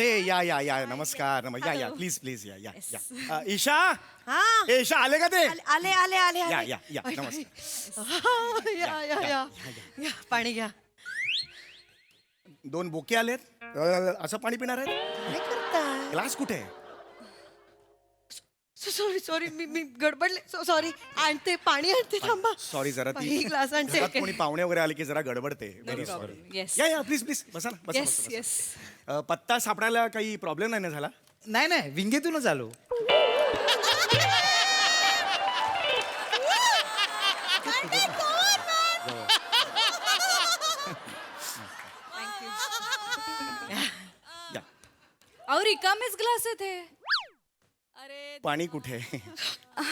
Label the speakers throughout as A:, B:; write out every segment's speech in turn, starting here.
A: अरे या या या नमस्कार या प्लीज प्लीज या ईशा
B: हा
A: ईशा आले का ते
B: आले आले आले
A: या
B: आले.
A: या या नमस्कार
B: या या या या पाणी घ्या.
A: 2 बोके आलेत असं पाणी पिणार आहे
B: काय करताय?
A: ग्लास कुठे आहे
B: सॉरी सॉरी मी गडबडले सॉरी आणते पाणी आणते थांबा.
A: सॉरी जरा
B: ही ग्लास आणते.
A: घरात कोणी पाहुणे वगैरे आले की जरा गडबडते Very sorry.
C: Yes.
A: या या प्लीज प्लीज बसा ना बसा,
C: येस
A: बसा,
C: येस
A: बसा. पत्ता सापडायला काही प्रॉब्लेम नाही ना झाला
D: नाही नाही विंगेतूनच आलो.
A: या
C: अहो रिकामेच ग्लास आहेत हे. अरे
A: पाणी कुठे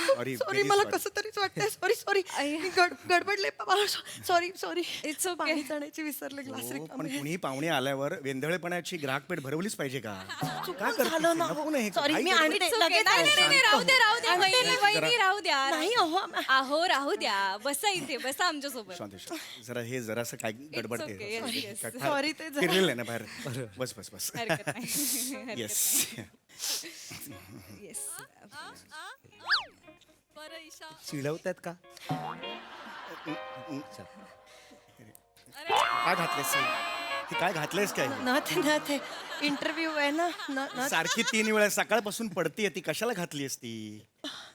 A: सॉरी
B: सॉरी मला कसं तरीच वाटतंय सॉरी सॉरी मी गडबडले सॉरी सॉरी
C: It's okay.
B: पाणी आणायची विसरले ग्लास
A: पण
B: रिकामे.
A: कुणी पाहुणे आल्यावर वेंधळेपणाची ग्राहकपेठ भरवलीच पाहिजे का
B: चुकून झालं ना.
A: नको ना हे.
B: सॉरी मी
A: काही
B: आणते
C: It's okay.
B: लगेच
C: नाही, नाही, नाही, राहू द्या राहू द्या
B: आणते.
C: वहिनी वहिनी राहू द्या
B: नाही अहो
C: अहो राहू द्या बसा इथे बसा आमच्या सोबत
A: शांत शांत. जरा हे जरासं काय गडबडते
C: okay. Yes, yes.
A: काय फार
B: Sorry, ते जरा-
A: फिरलेलं आहे ना बाहेर बस बस बस
C: हरकत नाही
A: येस
C: येस
D: चिडवतात का?
A: काय घातलेस हे काय घातलेस काय
B: न ते इंटरव्ह्यू आहे ना न
A: सारखी 3 वेळा सकाळपासून पडतीये ती कशाला घातलीस ती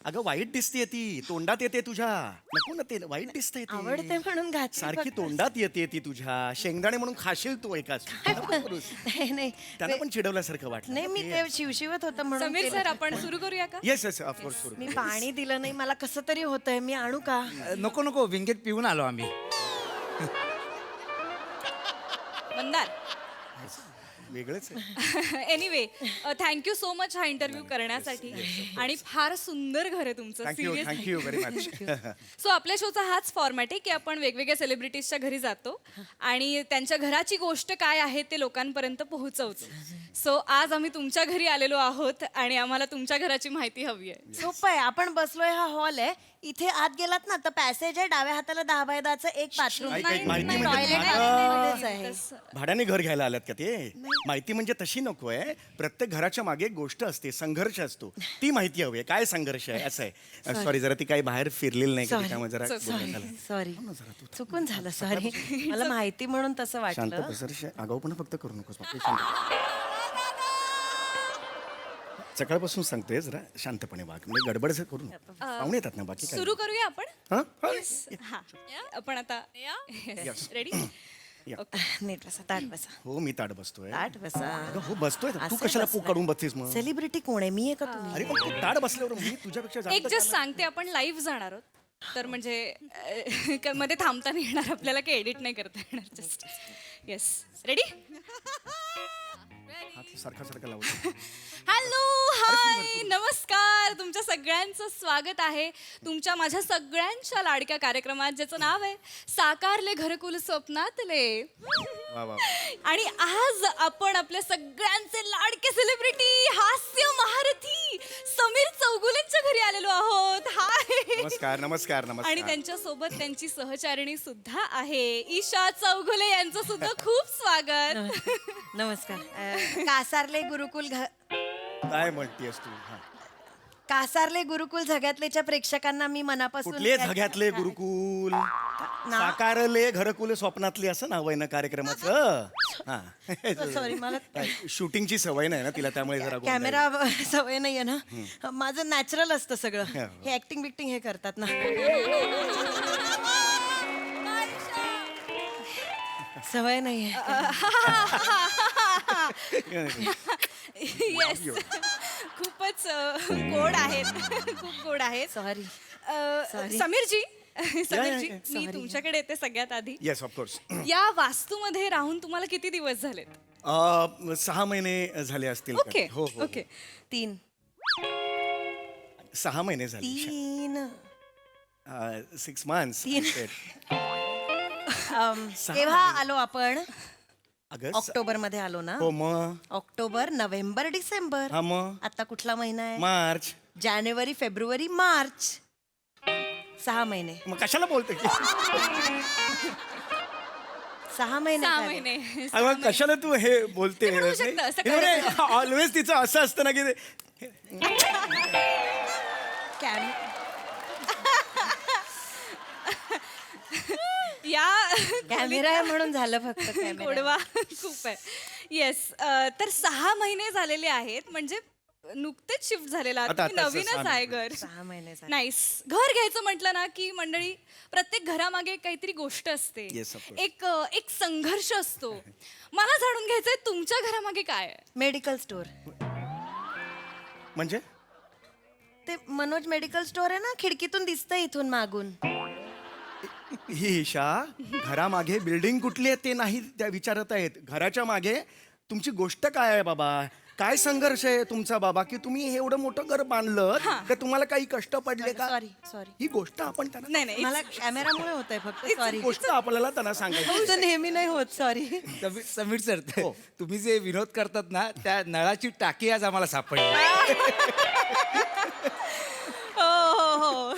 A: अगं वाईट दिसतीये ती तोंडात येते तुझ्या नको ना ते वाईट दिसतंय ते.
B: आवडते म्हणून घातली
A: सारखी
B: फक्त.
A: तोंडात येते ती तुझ्या शेंगदाणे म्हणून खाशील तू एकाच
B: नाही नाही
A: त्यांना पण चिडवल्यासारखं वाटलं
B: नाही मी ते शिवशिवत होतं म्हणून
C: समीर
B: केलं.
C: सर आपण सुरू करूया का
A: येस येस ऑफकोर्स
B: मी पाणी दिलं नाही मला कसं तरी होतंय मी आणू का
D: नको नको विंगेत पिऊन आलो आम्ही.
C: मंदार
A: वेगळंच आहे
C: एनिवे थँक्यू सो मच हा इंटरव्ह्यू करण्यासाठी आणि फार सुंदर घर आहे तुमचं
A: thank you
C: serious
A: thank you very much
C: so आपल्या शोचा हाच फॉर्मॅट आहे की आपण वेगवेगळ्या सेलिब्रिटीजच्या घरी जातो आणि त्यांच्या घराची गोष्ट काय आहे ते लोकांपर्यंत पोहोचवतो सो आज आम्ही तुमच्या घरी आलेलो आहोत आणि आम्हाला तुमच्या घराची माहिती हवी आहे
B: सोपं आहे आपण बसलोय हा हॉल आहे इथे आत गेलात ना तर पॅसेज आहे डाव्या हाताला 10x10चं एक बाथरूम
A: ऐक, ऐक, माहिती म्हणजे
B: टॉयलेट
A: भाडं-
B: आहे
A: भाड्याने घर घ्यायला आल्यात का ते माहिती म्हणजे तशी नको आहे प्रत्येक घराच्या मागे एक गोष्ट असते संघर्ष असतो ती माहिती हवी आहे काय संघर्ष आहे असं आहे सॉरी जरा ती काही बाहेर फिरलेली नाही का
B: Sorry.
A: त्यामुळे जरा बोलणं झालं.
B: सॉरी चुकून झालं सॉरी मला माहिती म्हणून तसं
A: शांत
B: वाटलं
A: बसर आगाऊपणा फक्त करू नकोस बाकी शांत. सकाळपासून सांगतोय जरा शांतपणे वाग म्हणजे गडबड जर करू नको. पाहुणे येतात ना बाकी काय
C: सुरू करूया आपण
A: हा? हा?
C: हा आपण आता रेडी
B: नीट बसा ताट बसा
A: हो मी ताट बसतोय
B: ताट बसा
A: अगं, हो बसतोय तू
B: असं
A: कशाला
B: बसलाय.
A: काढून बसतेस मग
B: सेलिब्रिटी कोण आहे मी आहे का तुम्ही
A: अरे पण तू ताट बसल्यावर मी तुझ्यापेक्षा
C: एक
A: जास्त
C: जस्ट सांगते आपण लाईव्ह जाणार आहोत तर म्हणजे मध्ये थांबता नाही येणार आपल्याला काही एडिट नाही करता येणार जस्ट येस रेडी
A: हात सारखा सारखा लावतो
C: हॅलो हाय नमस्कार तुमच्या सगळ्यांचं स्वागत आहे तुमच्या माझ्या सगळ्यांच्या लाडक्या कार्यक्रमात ज्याचं नाव आहे साकारले घरकुल स्वप्नातले
A: वा वा
C: आणि आज आपण आपल्या सगळ्यांचे लाडके सेलिब्रिटी हास्य महारथी समीर चौगुलेंच्या घरी आलेलो आहोत हाय
A: नमस्कार नमस्कार
C: आणि
A: नमस्कार
C: त्यांच्या सोबत त्यांची सहचारिणी सुद्धा आहे ईशा चौगुले यांचं सुद्धा खूप स्वागत
B: नमस्कार कासारले गुरुकुल
A: काय म्हणतेस तू हा.
B: कासारले गुरुकुल झग्यातलेच्या प्रेक्षकांना मी मनापासून
A: कुठले झग्यातले गुरुकुल साकारले घरकुल स्वप्नातली असं नाव आहे ना कार्यक्रमाचं हा
B: सॉरी मला
A: शूटिंगची सवय नाही ना तिला त्यामुळे जरा गोंधळ.
B: कॅमेरा सवय नाहीये ना माझं नॅचरल असतं सगळं हे ऍक्टिंग बिक्टिंग हे करतात ना सवय नाहीये
C: येस खूपच गोड आहेत खूप गोड आहेत
B: सॉरी
C: समीरजी समीरजी
A: या.
C: मी तुमच्याकडे येते सगळ्यात आधी
A: येस ऑफकोर्स
C: या वास्तूमध्ये राहून तुम्हाला किती दिवस झालेत
A: 6 महिने झाले असतील का?
C: ओके
A: हो हो
C: ओके
B: 3
A: 6 महिने झाले 6 months
B: केव्हा आलो आपण
A: अगं
B: ऑक्टोबर मध्ये आलो ना
A: हो मग
B: ऑक्टोबर नोव्हेंबर डिसेंबर
A: हा मग
B: आता कुठला महिना आहे
A: मार्च
B: जानेवारी फेब्रुवारी मार्च 6 महिने
A: मग कशाला बोलते
B: 6 महिने
C: 6
B: झाले.
C: महिने
A: अरे मग कशाला तू हे बोलते
C: ते म्हणू शकतं, असं करायचं.
A: ऑलवेज तिचं असं असतं ना की
B: कॅम-
C: या
B: कॅमेरा आहे म्हणून झालं फक्त कॅमेरा.
C: गोडवा खूप आहे. येस, तर 6 महिने झालेले आहेत, म्हणजे नुकतेच शिफ्ट झालेला आहात.
A: आता-
C: तुम्ही
A: आता-
C: नवीनच
A: सहा
C: आहे घर.
B: 6 महिने झाले.
C: नाईस. घर घ्यायचं म्हटलं ना की मंडळी, प्रत्येक घरामागे काहीतरी गोष्ट असते.
A: Yes, of course.
C: एक संघर्ष असतो. मला जाणून घ्यायचंय तुमच्या घरामागे काय आहे.
B: Medical store.
A: म्हणजे
B: ते मनोज मेडिकल स्टोअर आहे ना, खिडकीतून दिसतंय इथून मागून.
A: ही ईशा घरामागे बिल्डिंग कुठली आहे ते नाही त्या विचारत आहेत. घराच्या मागे तुमची गोष्ट काय आहे बाबा? काय संघर्ष आहे तुमचा बाबा की तुम्ही हे एवढं मोठं घर बांधलं तर तुम्हाला काही कष्ट पडले का?
B: सॉरी
A: ही गोष्ट आपण त्यांना
C: नाही नाही
B: मला कॅमेरामुळे होत आहे फक्त. सॉरी.
A: गोष्ट आपल्याला त्यांना सांगायची.
B: नेहमी नाही होत. सॉरी.
D: समीर सर
A: हो.
D: तुम्ही जे विनोद करतात ना त्या नळाची टाकी आज आम्हाला सापडली.
C: हो.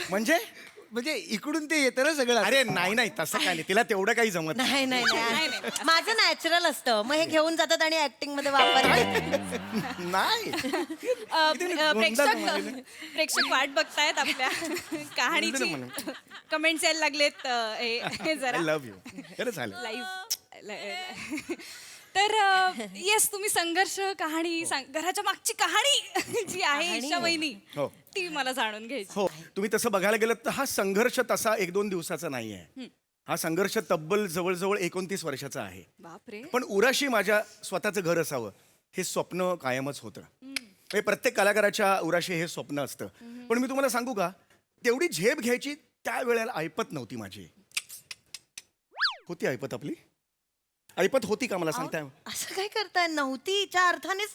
D: म्हणजे इकडून ते येतं ना सगळं.
A: अरे नाही तसं काय नाही, तिला तेवढं काही जमत नाही.
B: नाही
C: नाही.
B: माझं नॅचरल असतं. मग हे घेऊन जातात आणि ऍक्टिंग मध्ये वापरतात.
A: नाही
C: प्रेक्षक वाट बघतायत आपल्या कहाणीची. कमेंट्स यायला लागलेत. हे जरा
A: आय लव्ह यू. खरंच झालं.
C: लाईव्ह. तर येस, तुम्ही संघर्ष कहाणी घराच्या मागची कहाणी जी आहे ईशा वहिनी,
A: हो.
C: ती मला जाणून घ्यायची.
A: हो, तुम्ही तसं बघायला गेलं तर हा संघर्ष तसा 1-2 दिवसाचा नाही आहे. हा संघर्ष तब्बल जवळजवळ 29 वर्षाचा आहे.
C: बापरे.
A: पण उराशी माझ्या स्वतःचं घर असावं हे स्वप्न कायमच होतं. म्हणजे प्रत्येक कलाकाराच्या उराशी हे स्वप्न असतं. पण मी तुम्हाला सांगू का, तेवढी झेप घ्यायची त्या वेळेला ऐपत नव्हती माझी. होती ऐपत आपली? ऐपत होती का मला सांगताय?
B: असं काय करताय? नव्हतीच्या अर्थानेच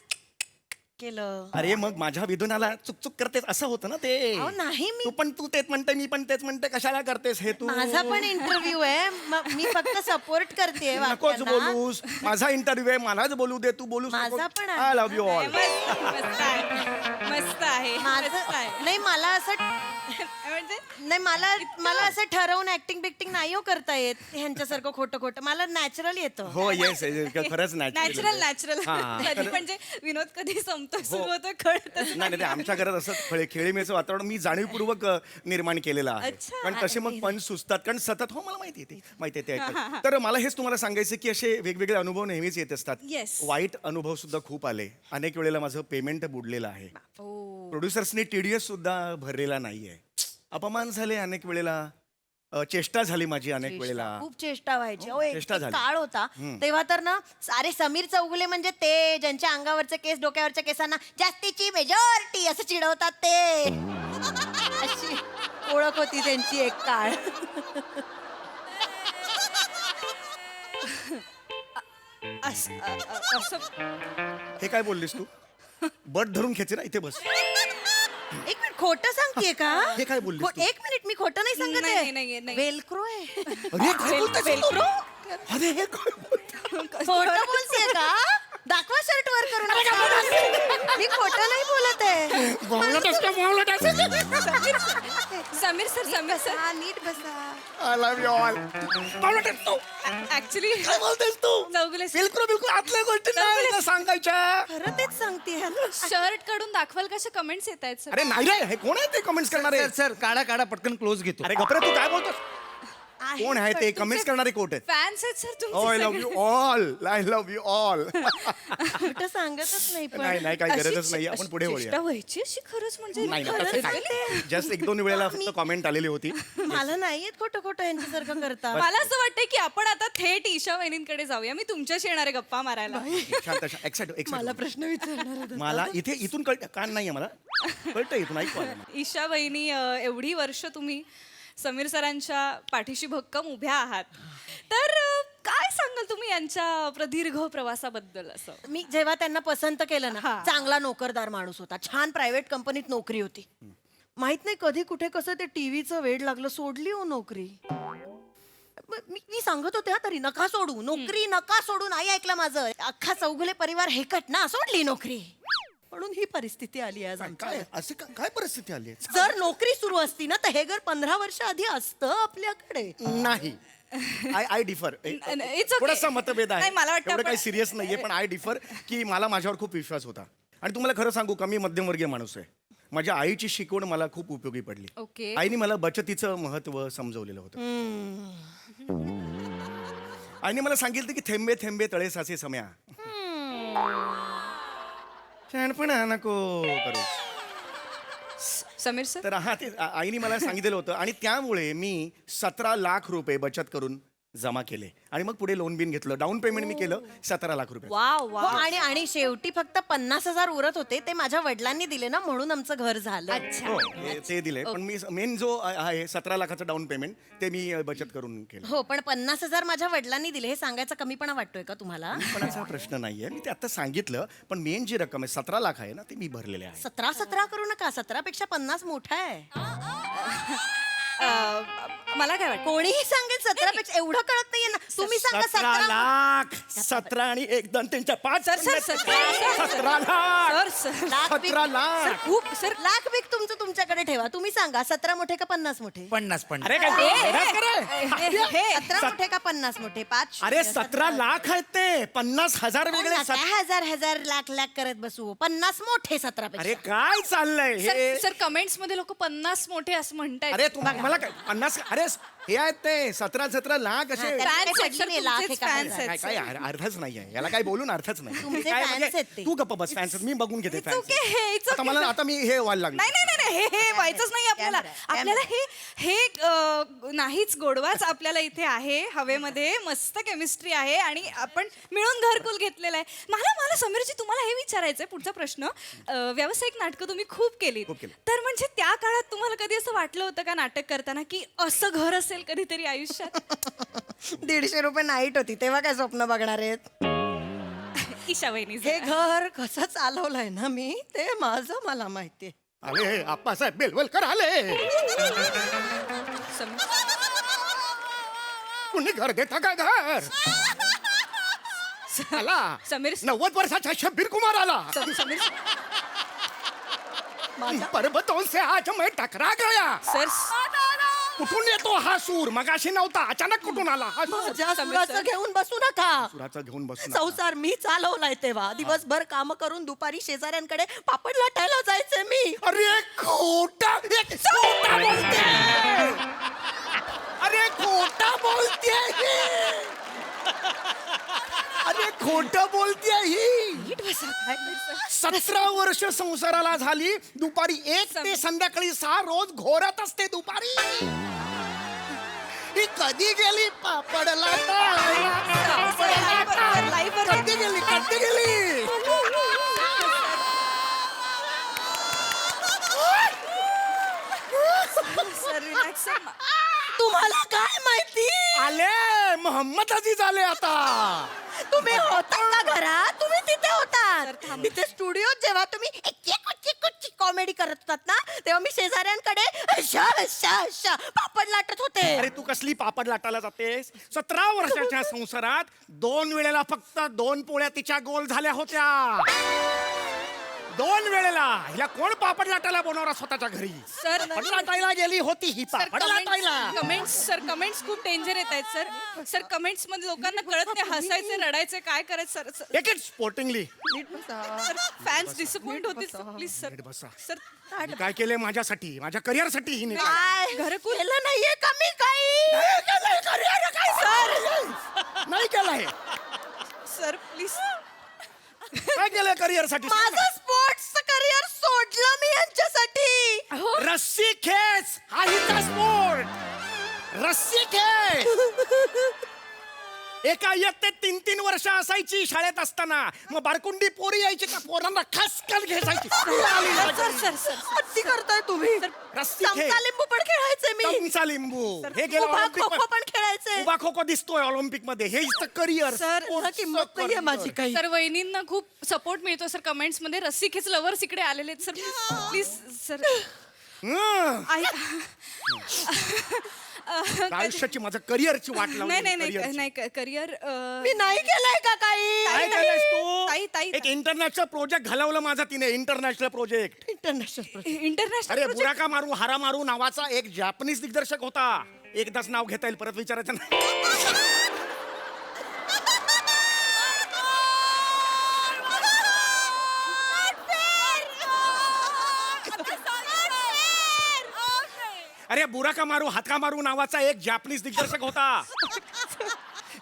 B: केलं.
A: अरे मग माझ्या विधुनाला चुकचुक करतेस असं होतं ना ते.
B: अहो, नाही मी.
A: तू तेच म्हणते, मी पण तेच म्हणते, कशाला करतेस हे तू?
B: माझा पण इंटरव्ह्यू आहे. मी फक्त सपोर्ट करते.
A: नकोच बोलूस. माझा इंटरव्ह्यू आहे, मलाच बोलू दे. तू बोलूस.
B: माझा पण आहे.
A: I love you all.
C: मस्त आहे. मस्त आहे.
B: माझं नाही, मला असं
C: म्हणजे
B: नाही, मला असं ठरवून ऍक्टिंग बिक्टिंग नाही हो करता येत ह्यांच्यासारखं खोटं मला नॅचरल येतं.
A: हो येस, खरंच
C: नॅचरल.
A: हा.
C: कधी म्हणजे विनोद कधी संपतो सुरू होतो कळतच
A: नाही नाही, आमच्या घरात असं खेळीमेचं वातावरण मी जाणीवपूर्वक निर्माण केलेलं आहे.
C: अच्छा.
A: कारण तसे मग पण सुचतात, कारण सतत हो मला माहिती आहे ते ऐकतात. तर मला हेच तुम्हाला सांगायचं की असे वेगवेगळे अनुभव नेहमीच येत असतात.
C: Yes.
A: वाईट अनुभव सुद्धा खूप आले. अनेक वेळेला माझं पेमेंट बुडलेलं आहे. प्रोड्युसर्सने TDS सुद्धा भरलेला नाहीये. अपमान झाले अनेक वेळेला. चेष्टा झाली माझी अनेक वेळेला.
B: खूप चेष्टा व्हायची. अहो, एक
A: चेष्टा झाली.
B: काळ होता तेव्हा तर ना, अरे समीर चौगुले म्हणजे ते ज्यांच्या अंगावरचे केस डोक्यावरच्या केसांना जास्तीची मेजॉरिटी असं चिडवतात ते. अशी ओळख होती त्यांची एक काळ.
C: असं
A: हे काय बोललीस तू? बट धरून खेचे ना, इथे बस.
B: एक मिनिट, खोटं सांगतेय का?
A: हे काय बोललीस तू?
B: एक मिनिट, मी खोटं नाही सांगत
C: नाही,
B: आहे.
C: नाही, नाही.
B: वेलक्रो आहे.
A: अरे काय बोलतेस तू? अरे हे काय बोलतेस?
B: खोटं बोलतेय का? दाखवा शर्ट वर करून. मी खोटं नाही बोलत आहे.
C: समीर सर
B: हा, नीट बसा.
A: I love you all.
C: Actually
A: काय बोलतेस तू?
C: चौगुले
A: बिलकुल आतल्या गोष्टी नाही ना सांगायच्या.
B: खरं तेच सांगते.
C: शर्ट काढून दाखवाल कशा कमेंट्स येत आहेत सर.
A: अरे नाही रे, हे कोण आहे ते कमेंट्स करणारे?
D: सर काढा पटकन क्लोज घेतो.
A: अरे गपरे, तू काय बोलतोस? कोण आहे ते कमेंट्स करणारे? कोण आहेत?
C: फॅन्स आहेत sir
A: I love you all. I love you all.
B: खोटं सांगतच नाही पण.
A: नाही काही गरजच नाही. आपण पुढे वळूया.
C: व्हायची अशी खरंच म्हणजे
A: नाही
B: खरंच
A: तसं
B: सांगते.
A: काय. जस्ट 1-2 वेळेला फक्त कॉमेंट आलेली होती.
B: मला नाही येत खोटं यांच्यासारखं करता.
C: मला असं वाटतंय की आपण आता थेट ईशा वहिनींकडे जाऊया. मी तुमच्याशी येणारे गप्पा मारायला.
A: शांत एक्साइट.
B: मला प्रश्न विचारणार होता.
A: मला इथून कळतं, कान नाहीये मला, कळतं इथून. ऐकू आलं मला.
C: ईशा वहिनी, एवढी वर्ष तुम्ही समीर सरांच्या पाठीशी भक्कम उभ्या आहात, तर काय सांगाल तुम्ही यांच्या प्रदीर्घ प्रवासाबद्दल? असं
B: मी जेव्हा त्यांना पसंत केलं ना,
C: हा.
B: चांगला नोकरदार माणूस होता, छान प्रायव्हेट कंपनीत नोकरी होती. माहित नाही कधी कुठे कसं ते टीव्हीचं वेड लागलं, सोडली हो नोकरी. मी सांगत होते हा तरी, नका सोडू नोकरी, नका सोडू. नाही ऐकलं माझं. अख्खा चौगुले परिवार हेकट ना, सोडली नोकरी. म्हणून ही परिस्थिती आली आज आमच्या.
A: काय असे काय परिस्थिती आली आहे?
B: जर नोकरी सुरू असती ना, तर हे घर 15 वर्ष आधी असतं आपल्याकडे.
A: नाही आय डिफर
C: It's okay.
A: थोडासा मतभेद आहे
C: नाही, मला वाटतं
A: एवढं काही
C: आपण-
A: सिरियस नाहीये पण आय डिफर की मला माझ्यावर खूप विश्वास होता आणि तुम्हाला खरं सांगू का मी मध्यमवर्गीय माणूस आहे माझ्या आईची शिकवण मला खूप उपयोगी पडली
C: ओके.
A: आईने मला बचतीचं महत्व समजवलेलं होतं आईने मला सांगितलं की थेंबे थेंबे तळे साचे सम्या शहाणपणा नको करू
C: समीर सर
A: तर हा ते आईने मला सांगितलेलं होतं आणि त्यामुळे मी 17 लाख रुपये बचत करून जमा केले आणि मग पुढे लोन बिन घेतलं डाऊन पेमेंट मी केलं 17 लाख रुपये
C: वाव
B: हो,
C: वाव
B: आणि शेवटी फक्त 50,000 उरत होते ते माझ्या वडिलांनी दिले ना म्हणून आमचं घर झालं
C: अच्छा
A: हो ते दिले पण मी मेन जो आहे 17 लाखाचं डाऊन पेमेंट ते मी बचत करून केलं
B: हो पण 50,000 माझ्या वडिलांनी दिले हे सांगायचा कमीपणा वाटतोय का तुम्हाला
A: पण असा प्रश्न नाहीये मी ते आता सांगितलं पण मेन जी रक्कम आहे 17 लाख आहे ना ते मी भरलेले आहे
B: 17 करू नका 17 पेक्षा 50 मोठा आहे
C: मला काय वाटतं
B: कोणीही सांगेल 17 पेक्षा एवढं कळत नाहीये ना तुम्ही सांगा
A: 17
B: 17
A: लाख 17 आणि 1 2 3 4 5
C: sir, sir, sir, sir,
A: 17 lakh
C: sir sir
B: lakh बिक-
A: 17 लाख
C: खूप सर
B: लाख बिक तुमचं तुमच्याकडे ठेवा तुम्ही सांगा 17 मोठे का 50 मोठे
D: 50
A: अरे काय वेडाच का रे?
C: हे
B: 17 मोठे का 50 मोठे 5
A: अरे 17 लाख आहेत ते 50,000 वेगळे
B: हजार लाख लाख करत बसू 50 मोठे 17
A: अरे
B: पेक्षा
A: काय चाललंय
C: सर
A: हे
C: सर कमेंट्स मध्ये लोक 50 मोठे असं म्हणतायत
A: अरे मला काय 50 अरे हे आहेत ते 17 लाख असे
B: हा,
C: Fans
B: ते
C: आहेत, सर,
B: पडले लाख
C: तुमचेच
B: एका
C: fans
B: हजार.
C: आहेत.
A: काय काय अर्थच नाही आहे याला काय बोलून अर्थच नाही
B: तुमचे
A: काय
B: fans
A: म्हणजे
B: आहेत ते.
A: तू गप्प बस फॅन्स मी बघून घेते
C: It's
A: fans.
C: okay, it's
A: आता
C: okay,
A: मला
C: sir.
A: आता मी हे व्हायला लागलो
C: नाही नाही नाही नाही, हे व्हायचंच नाही आपल्याला
B: Camera,
C: आपल्याला हे नाहीच गोडवाच आपल्याला इथे आहे हवेमध्ये मस्त केमिस्ट्री आहे आणि आपण मिळून घरकुल घेतलेलं आहे मला समीरजी तुम्हाला हे विचारायचंय पुढचा प्रश्न व्यावसायिक नाटकं तुम्ही खूप केलीत
A: खूप केली.
C: तर म्हणजे त्या काळात तुम्हाला कधी असं वाटलं होतं का नाटक करताना की असं घर असेल कधीतरी आयुष्यात
B: 150 रुपये नाईट होती तेव्हा काय स्वप्न बघणार आहेत
C: ईशा वहिनी
B: हे घर कसं चालवलंय ना मी ते माझं मला माहितीये
A: अरे आप्पासाहेब बेलवलकर आले कुणी घर देता का घर आला
C: समीर
A: 90 वर्षाचा शब्बीर कुमार आला
C: समीर
A: पर्वतों से आज मैं टकरा गया
C: सर
A: कुठून येतो हा सूर मगाशी नव्हता अचानक कुठून आला हा सूर
B: माझ्या सुराचं घेऊन बसू नका
A: सुराचा घेऊन बसून आला.
B: संसार मी चालवलाय तेव्हा दिवसभर काम करून दुपारी शेजाऱ्यांकडे पापड लाटायला जायचे मी
A: अरे खोटा बोलते अरे खोटा बोलते अरे खोटं बोलते ही 17 वर्ष संसाराला झाली दुपारी 1 ते संध्याकाळी 6 रोज घोरत असते दुपारी ही कधी गेली पापड कधी गेली
C: सर रिलॅक्स
B: तुम्हाला काय माहिती
A: आले मोहम्मद अजीज आले आता
B: तुम्ही होता का घरात तुम्ही तिथे होतात तिथे स्टुडिओत जेव्हा तुम्ही कॉमेडी करत होतात ना तेव्हा मी शेजाऱ्यांकडे अशा अशा अशा पापड लाटत होते
A: अरे तू कसली पापड लाटायला जातेस 17 वर्षाच्या संसारात 2 वेळेला फक्त 2 पोळ्या तिच्या गोल झाल्या होत्या 2 वेळेला हिला कोण पापड लाटायला बोलवणार स्वतःच्या घरी
C: सर
A: पापड लाटायला गेली होती ही पापड लाटायला
C: कमेंट्स खूप डेंजर येत आहेत सर कमेंट्स मध्ये लोकांना कळत नाही हसायचे रडायचे काय करायचं सर
A: एक एक स्पोर्टिंगली
C: फॅन्स डिसअपॉइंट होतील प्लीज सर
A: नीट बसा.
C: सर
A: हिने काय केलंय माझ्यासाठी माझ्या करिअरसाठी हिने
B: काय
C: घरकुल
B: केलं नाहीये का मी काही
A: नाही केलंय
C: सर प्लीज
A: काय केलंय करिअरसाठी
B: माझं स्पोर्ट्सचं करिअर सोडलं मी यांच्यासाठी
A: रस्सी खेच हा हिचा स्पोर्ट रस्सी खेच एका इयत्तेत 3-3 वर्ष असायची शाळेत असताना मग बारकुंडी पोरी यायची का पोरांना खसकन घ्यायची
C: सर
B: हत्ती करताय तुम्ही
A: रस्सी खेळ.
B: चमचा लिंबू पण खेळायचे मी
A: चमचा लिंबू हे गेलं
B: उभा
A: ऑलिम्पिक
B: खो-खो पण खेळायचे
A: उभा खो खो दिसतोय ऑलिम्पिक मध्ये हे हिचं करिअर
C: सर,
B: मला किंमत नाहीये माझी काही
C: सर वहिनींना खूप सपोर्ट मिळतो सर कमेंट्स मध्ये रस्सी खेच लवर्स इकडे आलेले आहेत सर प्लीज सर
A: आयुष्याची माझं करिअरची वाट
C: नाही नाही
A: लावली
C: नाही नाही करिअर
B: मी नाही केलंय का काही
A: काय केलंयस तू
C: ताई, ताई.
A: एक इंटरनॅशनल प्रोजेक्ट घालवलं माझा तिने इंटरनॅशनल प्रोजेक्ट
B: इंटरनॅशनल
A: अरे
C: इंटरनॅशनल
A: बुराका मारू हारा मारू नावाचा एक जॅपनीज दिग्दर्शक होता एकदाच नाव घेता येईल, परत विचारायचं नाही. अरे बुरा का मारू हात का मारू नावाचा एक जॅपनीज दिग्दर्शक होता.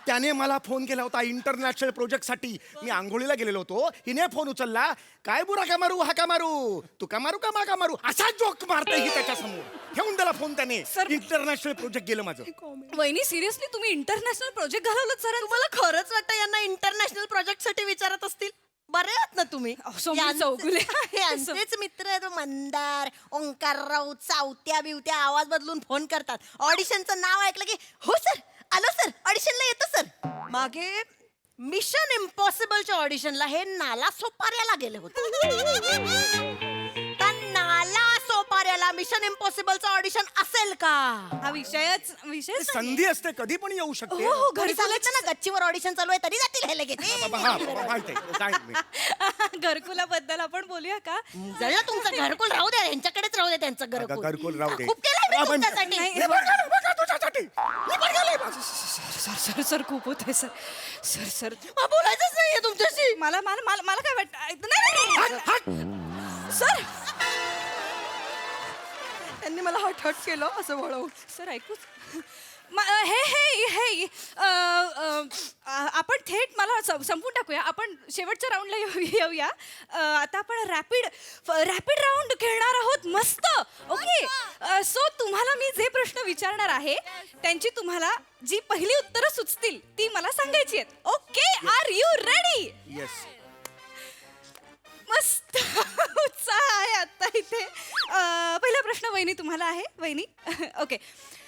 A: त्याने मला फोन केला होता इंटरनॅशनल प्रोजेक्टसाठी. मी आंघोळीला गेलेलो होतो, हिने फोन उचलला. काय बुरा का मारू हा का मारू, तू का मारू का मा का मारू, असा जोक मारते ही त्याच्यासमोर. ठेवून दिला फोन त्याने. इंटरनॅशनल प्रोजेक्ट गेलं माझं.
C: वहिनी सिरियसली तुम्ही इंटरनॅशनल प्रोजेक्ट घालवलं सर?
B: तुम्हाला खरंच वाटतं यांना इंटरनॅशनल प्रोजेक्ट साठी विचारत असतील? बरे आहात ना तुम्ही?
C: समीर
B: यांचे-
C: चौगुले.
B: यांचेच मित्र आहेत मंदार, ओंकारराव, चावत्या बिवत्या आवाज बदलून फोन करतात. ऑडिशनचं नाव ऐकलं की हो सर, आलो सर, ऑडिशनला येतो सर. मागे मिशन इम्पॉसिबलच्या ऑडिशनला हे नाला सोपाऱ्याला गेले होते. त्या नाला सोपाऱ्याला मिशन इम्पॉसिबलचं ऑडिशन असेल का?
C: हा विषय
A: संधी असते, कधी पण येऊ शकते.
C: हो,
B: घरी सांगितलं ना गच्चीवर ऑडिशन चालू आहे तरी जातील हे लगेच.
A: बाबा, हा बाबा, माहिती आहे, सांग मी.
C: घरकुलाबद्दल आपण बोलूया का?
B: जरा तुमचं घरकुल राहू द्या, यांच्याकडेच राहू द्या त्यांचं
A: अगं, घरकुल राहू दे.
B: खूप केलंय मी
A: आपण-
B: तुमच्यासाठी.
A: मी बघा, बघा तुझ्यासाठी. मी बघायला बघ.
C: सर सर सर खूप होते सर. सर सर
B: मला बोलायचंच नाहीये तुमच्याशी.
C: मला मला मला मला काय वाटतं नाही सर.
B: त्यांनी मला हट हट केलं असं वळवून.
C: सर ऐकूच हे हे हे आपण थेट मला संपून टाकूया. आपण शेवटच्या राऊंडला येऊया. आता आपण रॅपिड राऊंड खेळणार आहोत. मस्त. ओके. सो तुम्हाला मी जे प्रश्न विचारणार आहे त्यांची तुम्हाला जी पहिली उत्तरं सुचतील ती मला सांगायची आहेत. Okay, are you ready?
A: Yes.
C: मस्त उत्साह आहे आता इथे. पहिला प्रश्न वहिनी तुम्हाला आहे. वहिनी ओके,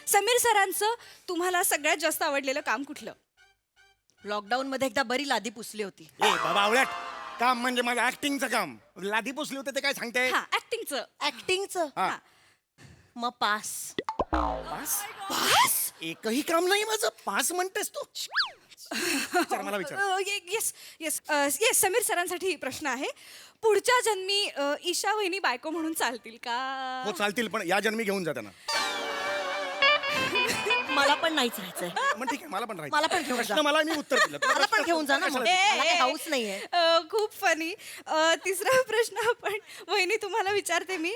C: समीर सरांचं तुम्हाला सगळ्यात जास्त आवडलेलं काम कुठलं?
B: लॉकडाऊन मध्ये एकदा बरी लादी पुसली होती.
A: ए बाबा आवळ्यात, काम म्हणजे माझं ऍक्टिंगचं काम. लादी पुसली होते ते काय सांगते?
C: हा, ऍक्टिंगचं.
B: ऍक्टिंगचं.
A: हा.
B: मग पास.
A: पास? एकही काम नाही माझं. पास म्हणतेस तू? विचार, मला विचार.
C: Yes yes yes. समीर सरांसाठी प्रश्न आहे. पुढच्या जन्मी ईशा वहिनी बायको म्हणून चालतील का?
A: हो चालतील, पण या जन्मी घेऊन जाताना.
B: मला पण नाहीच राहायचंय.
A: मग ठीक आहे, मला पण राहायचं.
B: मला पण घेऊन जा.
A: प्रश्न मला मी उत्तर दिलं.
B: मला पण घेऊन जा ना मग. मला काही हाऊस नाहीये.
C: खूप फनी. तिसरा प्रश्न आपण वहिनी तुम्हाला विचारते मी.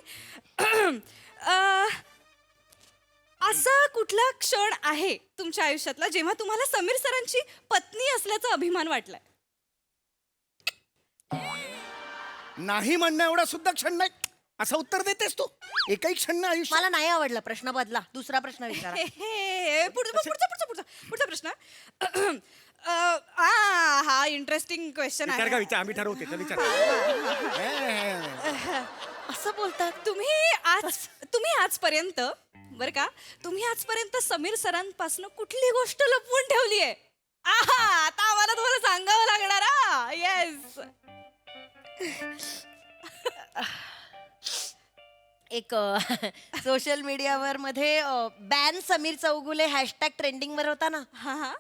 C: असा कुठला क्षण आहे तुमच्या आयुष्यातला जेव्हा तुम्हाला समीर सरांची पत्नी असल्याचा अभिमान वाटलाय?
A: नाही म्हणणं एवढा सुद्धा क्षण नाही. असं उत्तर देतेस तू? एकही क्षण नाही आयुष्य.
B: मला नाही आवडला. प्रश्न बदला, दुसरा प्रश्न विचारा.
C: पुढचा प्रश्न. हा इंटरेस्टिंग क्वेश्चन
A: विचार का
C: आहे.
A: विचार, आम्ही ठरवते तर विचार.
B: असं बोलतात.
C: तुम्ही आजपर्यंत बरं का, तुम्ही आजपर्यंत समीर सरांपासून कुठली गोष्ट लपवून ठेवली आहे? आता आम्हाला तुम्हाला सांगावं लागणार. येस.
B: एक सोशल मीडियावर मध्ये ban Sameer Chaugule hashtag trending वर होता ना,
C: हा हा.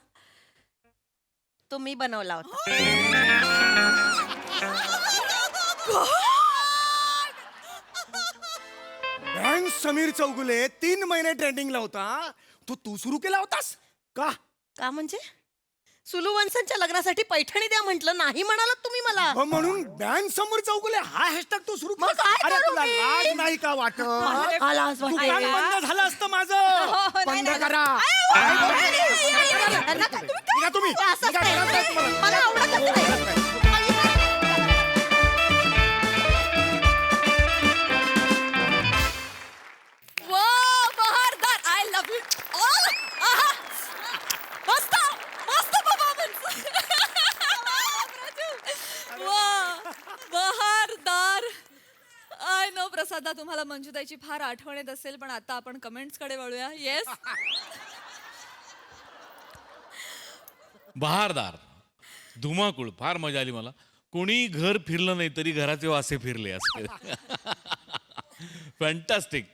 B: तो मी बनवला होता.
A: बँक समीर चौगुले 3 महिने ट्रेंडिंगला होता. तू सुरू केला होतास का?
B: का म्हणजे सुलू वंसांच्या लग्नासाठी पैठणी द्या म्हटलं, नाही म्हणालात तुम्ही मला.
A: हो, म्हणून बँक समीर चौगुले हा हॅशटॅग तू सुरू
B: मग
A: केलास?
B: काय
A: अरे
B: करू
A: तुला
B: मी?
A: लाज नाही का वाटत?
B: मला लाज वाटते.
A: दुकान बंद झालं असतं
C: हो,
A: माझं.
C: नाही,
A: बंद
C: नाही.
A: करा. निघा तुम्ही.
B: असंच
A: निघा,
B: नाही.
A: घरात जा तुम्हाला.
B: मला आवडतच नाही.
C: बहारदार. I love you all. मस्त मस्त परफॉर्मन्स.
E: बहारदार. आय नो प्रसादा, तुम्हाला मंजुताईची फार आठवण येत असेल, पण आता आपण कमेंट्स कडे वळूया. येस.
F: बहारदार, धुमाकूळ, फार मजा आली मला. कोणी घर फिरलं नाही तरी घराचे वासे फिरले असते. फॅन्टास्टिक.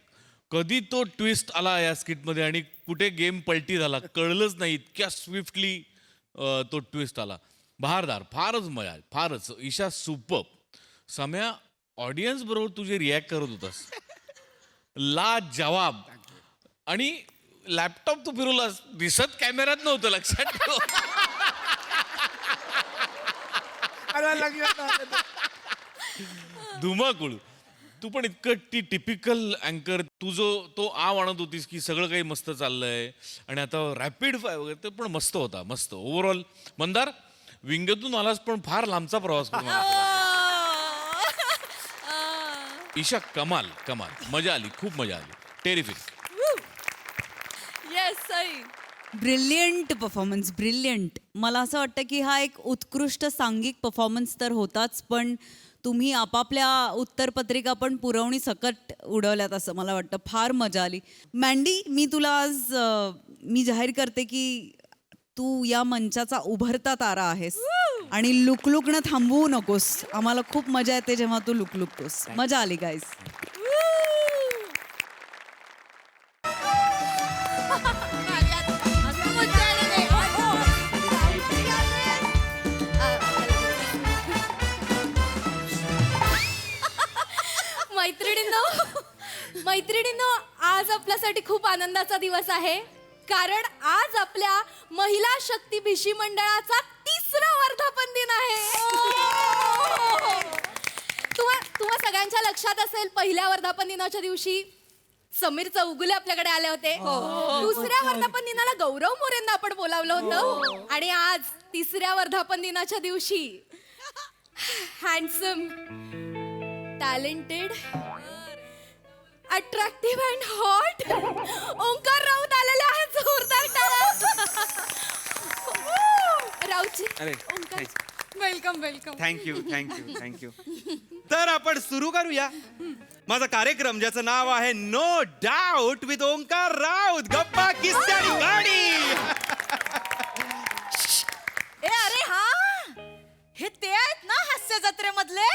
F: कधी तो ट्विस्ट आला या स्किटमध्ये आणि कुठे गेम पलटी झाला कळलंच नाही. इतक्या स्विफ्टली तो ट्विस्ट आला. बहारदार, फारच मजा आली, फारच. ईशा सुपर. सम्या, ऑडियन्स बरोबर तुझे रिॲक्ट करत होतास, ला जवाब. आणि लॅपटॉप तू फिरवलास दिसत कॅमेऱ्यात नव्हतं, लक्षात ठेव. धुमाकूळ. तू पण इतकं ती टिपिकल अँकर, तू जो तो आणत होतीस की सगळं काही मस्त चाललंय आणि आता रॅपिड फाय वगैरे, ते पण मस्त होता, मस्त ओव्हरऑल. मंदार, विंगेतून आलास पण फार लांबचा प्रवास करून आलास. ईशा, कमाल कमाल, मजा आली, खूप मजा आली, terrific.
E: Yes Sai.
G: Brilliant performance, brilliant. मला असं वाटतं की हा एक उत्कृष्ट सांघिक परफॉर्मन्स तर होताच, पण तुम्ही आपापल्या उत्तरपत्रिका पण पुरवणी सकट उडवल्यात असं मला वाटतं. फार मजा आली. मँडी, मी तुला आज मी जाहीर करते की तू या मंचाचा उभरता तारा आहेस आणि लुकलुकणं थांबवू नकोस. आम्हाला खूप मजा येते जेव्हा तू लुकलुकतोस. मजा आली गाईज.
H: मैत्रिणींनो, आज आपल्यासाठी खूप आनंदाचा दिवस आहे, कारण आज आपल्या महिला शक्ती भिशी मंडळाचा 3रा वर्धापन दिन आहे. तुम्हा सगळ्यांच्या लक्षात असेल, पहिल्या वर्धापन दिनाच्या दिवशी समीर चौगुले आपल्याकडे आले होते. 2ऱ्या वर्धापन दिनाला गौरव मोरेंना आपण बोलावलं होतं, आणि आज 3ऱ्या वर्धापन दिनाच्या दिवशी handsome, talented, attractive and hot Omkar Raut आलेले आहेत. जोरदार टाळ्या. Rautji, Omkar, welcome welcome.
I: Thank you. तर आपण सुरू करूया माझा कार्यक्रम, ज्याचं नाव आहे no doubt with Omkar Raut. गप्पा, किस्से आणि गाणी.
B: अरे हा, हे ते आहेत ना हास्य जत्रेमधले?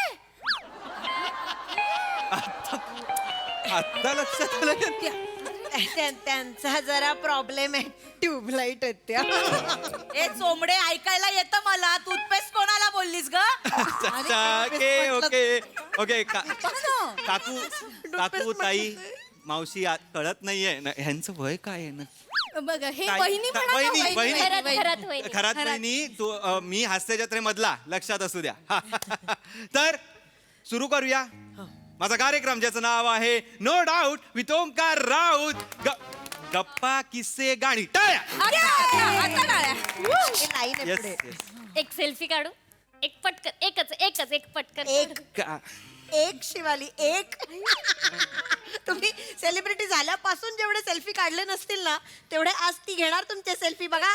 I: आत्ता लक्षात आलं का?
B: त्यांचा जरा प्रॉब्लेम आहे, ट्यूबलाईट आहेत त्या. ए चोमडे, ऐकायला येतं मला. टूथपेस्ट कोणाला बोललीस ग?
I: अच्छा, ओके. काकू, ताई, मावशी, कळत नाहीये ना ह्यांचं वय काय आहे ना?
H: बघ, हे
I: काय?
H: वहिनी म्हणा ना,
I: वहिनी.
H: वहिनी.
I: खरात वहिनी, तू मी हास्य जत्रेमधला, लक्षात असू द्या. तर सुरू करूया माझा कार्यक्रम, ज्याचं नाव आहे no doubt with Omkar Raut. गप्पा, किस्से, गाणी. टाळ्या. येस.
H: एक सेल्फी काढू, एक पटकन, एक पटकन.
B: एक शिवाली, एक. तुम्ही सेलिब्रिटी झाल्यापासून जेवढे सेल्फी काढले नसतील ना, तेवढे आज ती घेणार तुमचे सेल्फी. बघा.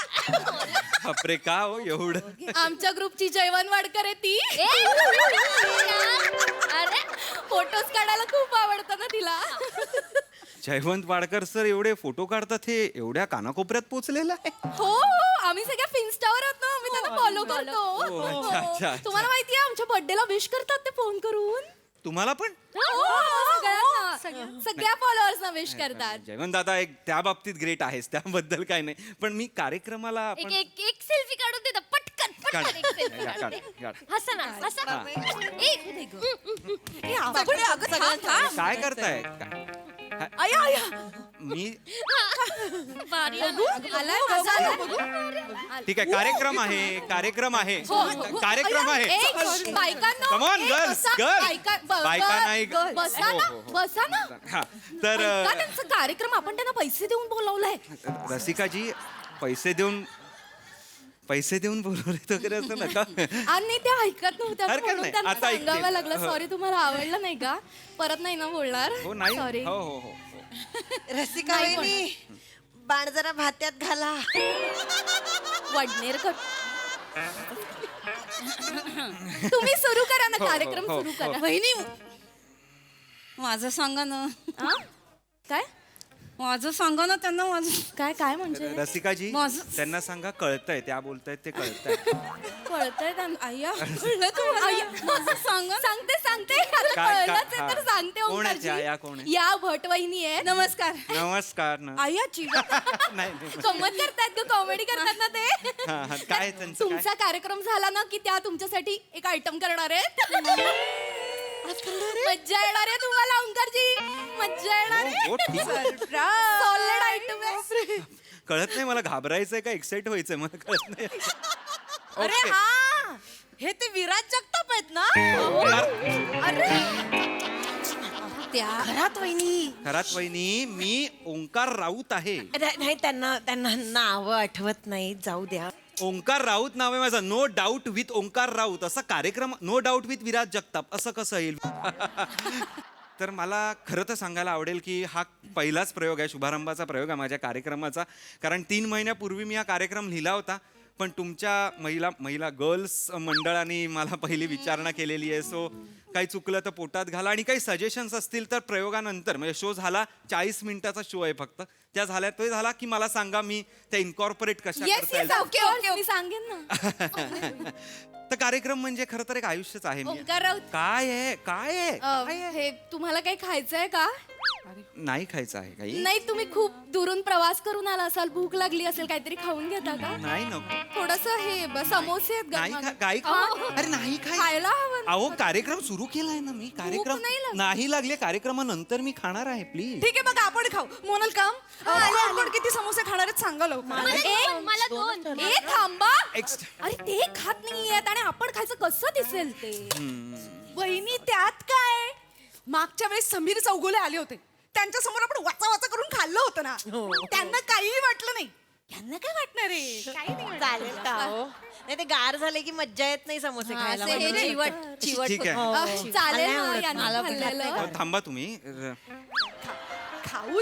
I: बापरे, का हो एवढं?
H: आमच्या ग्रुपची जयवंत वाडकर आहे ती. अरे, फोटोज काढायला खूप आवडतं ना तिला.
I: जयवंत वाडकर सर एवढे फोटो काढतात, हे एवढ्या कानाकोपऱ्यात पोहोचलेलं आहे.
H: हो, आम्ही सगळ्या फिन्स्टावर आहोत ना, आम्ही त्यांना फॉलो करतो.
I: अच्छा.
H: तुम्हाला माहितीये, आमच्या बर्थडेला विश करतात ते फोन करून.
I: तुम्हाला पण?
H: सगळ्या फॉलोअर्सना विश करतात.
I: जयवंत दादा एक त्या बाबतीत ग्रेट आहेस, त्याबद्दल काय नाही, पण मी कार्यक्रमाला आपण
H: एक सेल्फी काढून देता पटकन.
I: काढ.
H: हसा ना.
I: काय करताय? मी ठीक आहे, कार्यक्रम आहे. Come on, girls. बायका नाही.
H: बसा ना.
I: हा, तर
H: त्यांचा कार्यक्रम आपण त्यांना पैसे देऊन बोलवलाय.
I: रसिकाजी, पैसे देऊन बोलवले वगैरे असं नका.
H: आणि ते ऐकत नव्हत्या,
I: हरकत
H: म्हणून
I: नाही.
H: त्यांना
I: आता ऐकतील.
H: सांगावं लागलं. सॉरी, तुम्हाला आवडलं नाही का? परत नाही ना बोलणार?
I: हो, नाही.
H: सॉरी.
I: हो.
B: रसिका वहिनी, बाण जरा भात्यात घाला.
H: वडनेर तुम्ही सुरू करा ना, कार्यक्रम सुरू करा.
G: वहिनी, माझं सांगा ना.
H: काय
G: माझं सांगा ना त्यांना. माझं
H: काय काय म्हणजे
I: रसिकाजी,
G: माझं-
I: त्यांना सांगा कळतंय, त्या बोलतायत ते कळतंय.
H: कळतंय त्यांना? आय्या,
G: सांगा.
H: सांगते आता
I: काय-
H: कळलंच आहे तर
I: हा.
H: सांगते.
I: कोण आहे
H: ओंकारजी,
I: त्या? या कोण आहे?
H: या भट वहिनी आहे. नमस्कार.
I: नमस्कार ना.
H: आय्या,
I: नाही.
H: गंमत करतायत ग, कॉमेडी करतात ना ते.
I: हा, काय त्यांचं काय?
H: तुमचा कार्यक्रम झाला ना की त्या तुमच्यासाठी एक आयटम करणार आहेत. मज्जा येणार आहे तुम्हाला ओंकारजी, मज्जा येणार आहे.
I: हो, ठीक आहे.
H: सॉलिड आयटम आहे.
I: कळत नाही मला घाबरायचंय का एक्साइट व्हायचंय मला कळत नाही.
B: अरे
I: Okay.
B: हा हे ते विराज जगताप आहेत ना
H: त्या
B: घरात वहिनी
I: खरात वहिनी मी ओंकार राऊत आहे.
B: नाही त्यांना नाव आठवत नाही, जाऊ द्या.
I: ओंकार राऊत नाव आहे माझं. No doubt with Omkar Raut असा कार्यक्रम. No doubt with Viraj Jagtap असं कसं येईल? तर मला खरं तर सांगायला आवडेल की हा पहिलाच प्रयोग आहे, शुभारंभाचा प्रयोग आहे माझ्या कार्यक्रमाचा. कारण 3 महिन्यापूर्वी मी हा कार्यक्रम लिहिला होता, पण तुमच्या महिला गर्ल्स मंडळाने मला पहिली विचारणा केलेली आहे. सो काही चुकलं तर पोटात घाला, आणि काही सजेशन्स असतील तर प्रयोगानंतर, म्हणजे शो झाला 40 मिनिटाचा शो आहे फक्त, त्या झाल्या तो झाला की मला सांगा, मी त्या इन्कॉर्पोरेट कशा
H: येस
I: करता
H: येस
I: येईल.
H: ओके मी सांगेन ना.
I: तर कार्यक्रम म्हणजे खरं तर एक आयुष्यच आहे.
H: ओंकार राऊत.
I: काय आहे
H: हे तुम्हाला काही खायचंय का?
I: नाही खायचं आहे काही?
H: नाही, तुम्ही खूप दुरून प्रवास करून आला असाल, भूक लागली असेल, काहीतरी खाऊन घेता का?
I: नाही नको.
H: थोडस हे समोसे आहेत
I: नाही
H: गरमागरम.
I: काही
H: अहो,
I: अरे नाही
H: खायला हवं ना.
I: अहो कार्यक्रम सुरू केलाय ना मी. कार्यक्रम
H: नाही लागली.
I: नाही लागले, कार्यक्रमानंतर मी खाणार आहे प्लीज.
E: ठीक आहे, बघा आपण खाऊ. मोनल काम आपण किती समोसे खाणार आहेत सांगा लवकर.
H: मला 2 ए थांबा.
I: Ex-
H: अरे ते खात नाहीयेत आणि आपण खायचं कसं दिसेल ते?
E: वहिनी त्यात काय, मागच्या वेळेस समीर चौगुले आले होते, त्यांच्या समोर आपण वाचा वाचा करून खाल्लं होतं ना, त्यांना काहीही वाटलं नाही. यांना काय वाटणार आहे? काही नाही वाटणार.
B: चालेल का हो? नाही ते गार झाले की मज्जा येत नाही समोसे खायला.
H: असं हे
B: म्हणून.
H: चिवट
I: ठीक आहे.
H: चालेल
B: नाही
H: ना
B: आवडत
H: यांनी
B: मला पण
H: खाल्लेलं.
I: थांबा तुम्ही.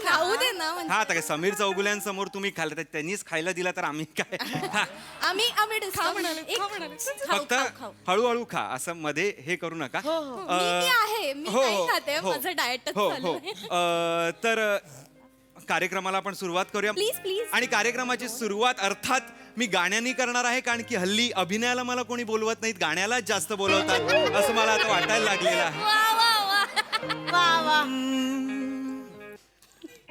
H: खाऊ दे ना म्हणजे.
I: हा आता काय समीर चौगुल्यांसमोर तुम्ही खाल्लं तर त्यांनीच खायला दिला तर आम्ही काय? हा,
H: आम्ही
I: फक्त हळूहळू खा, असं मध्ये हे करू नका.
H: मी आहे, मी नाही खाते, माझं डाएटच चालू आहे.
I: तर कार्यक्रमाला आपण सुरुवात करूया.
H: Please, please.
I: आणि कार्यक्रमाची सुरुवात अर्थात मी गाण्यानी करणार आहे, कारण की हल्ली अभिनयाला मला कोणी बोलवत नाहीत, गाण्यालाच जास्त बोलवतात असं मला आता वाटायला लागलेलं आहे.
B: वा वा.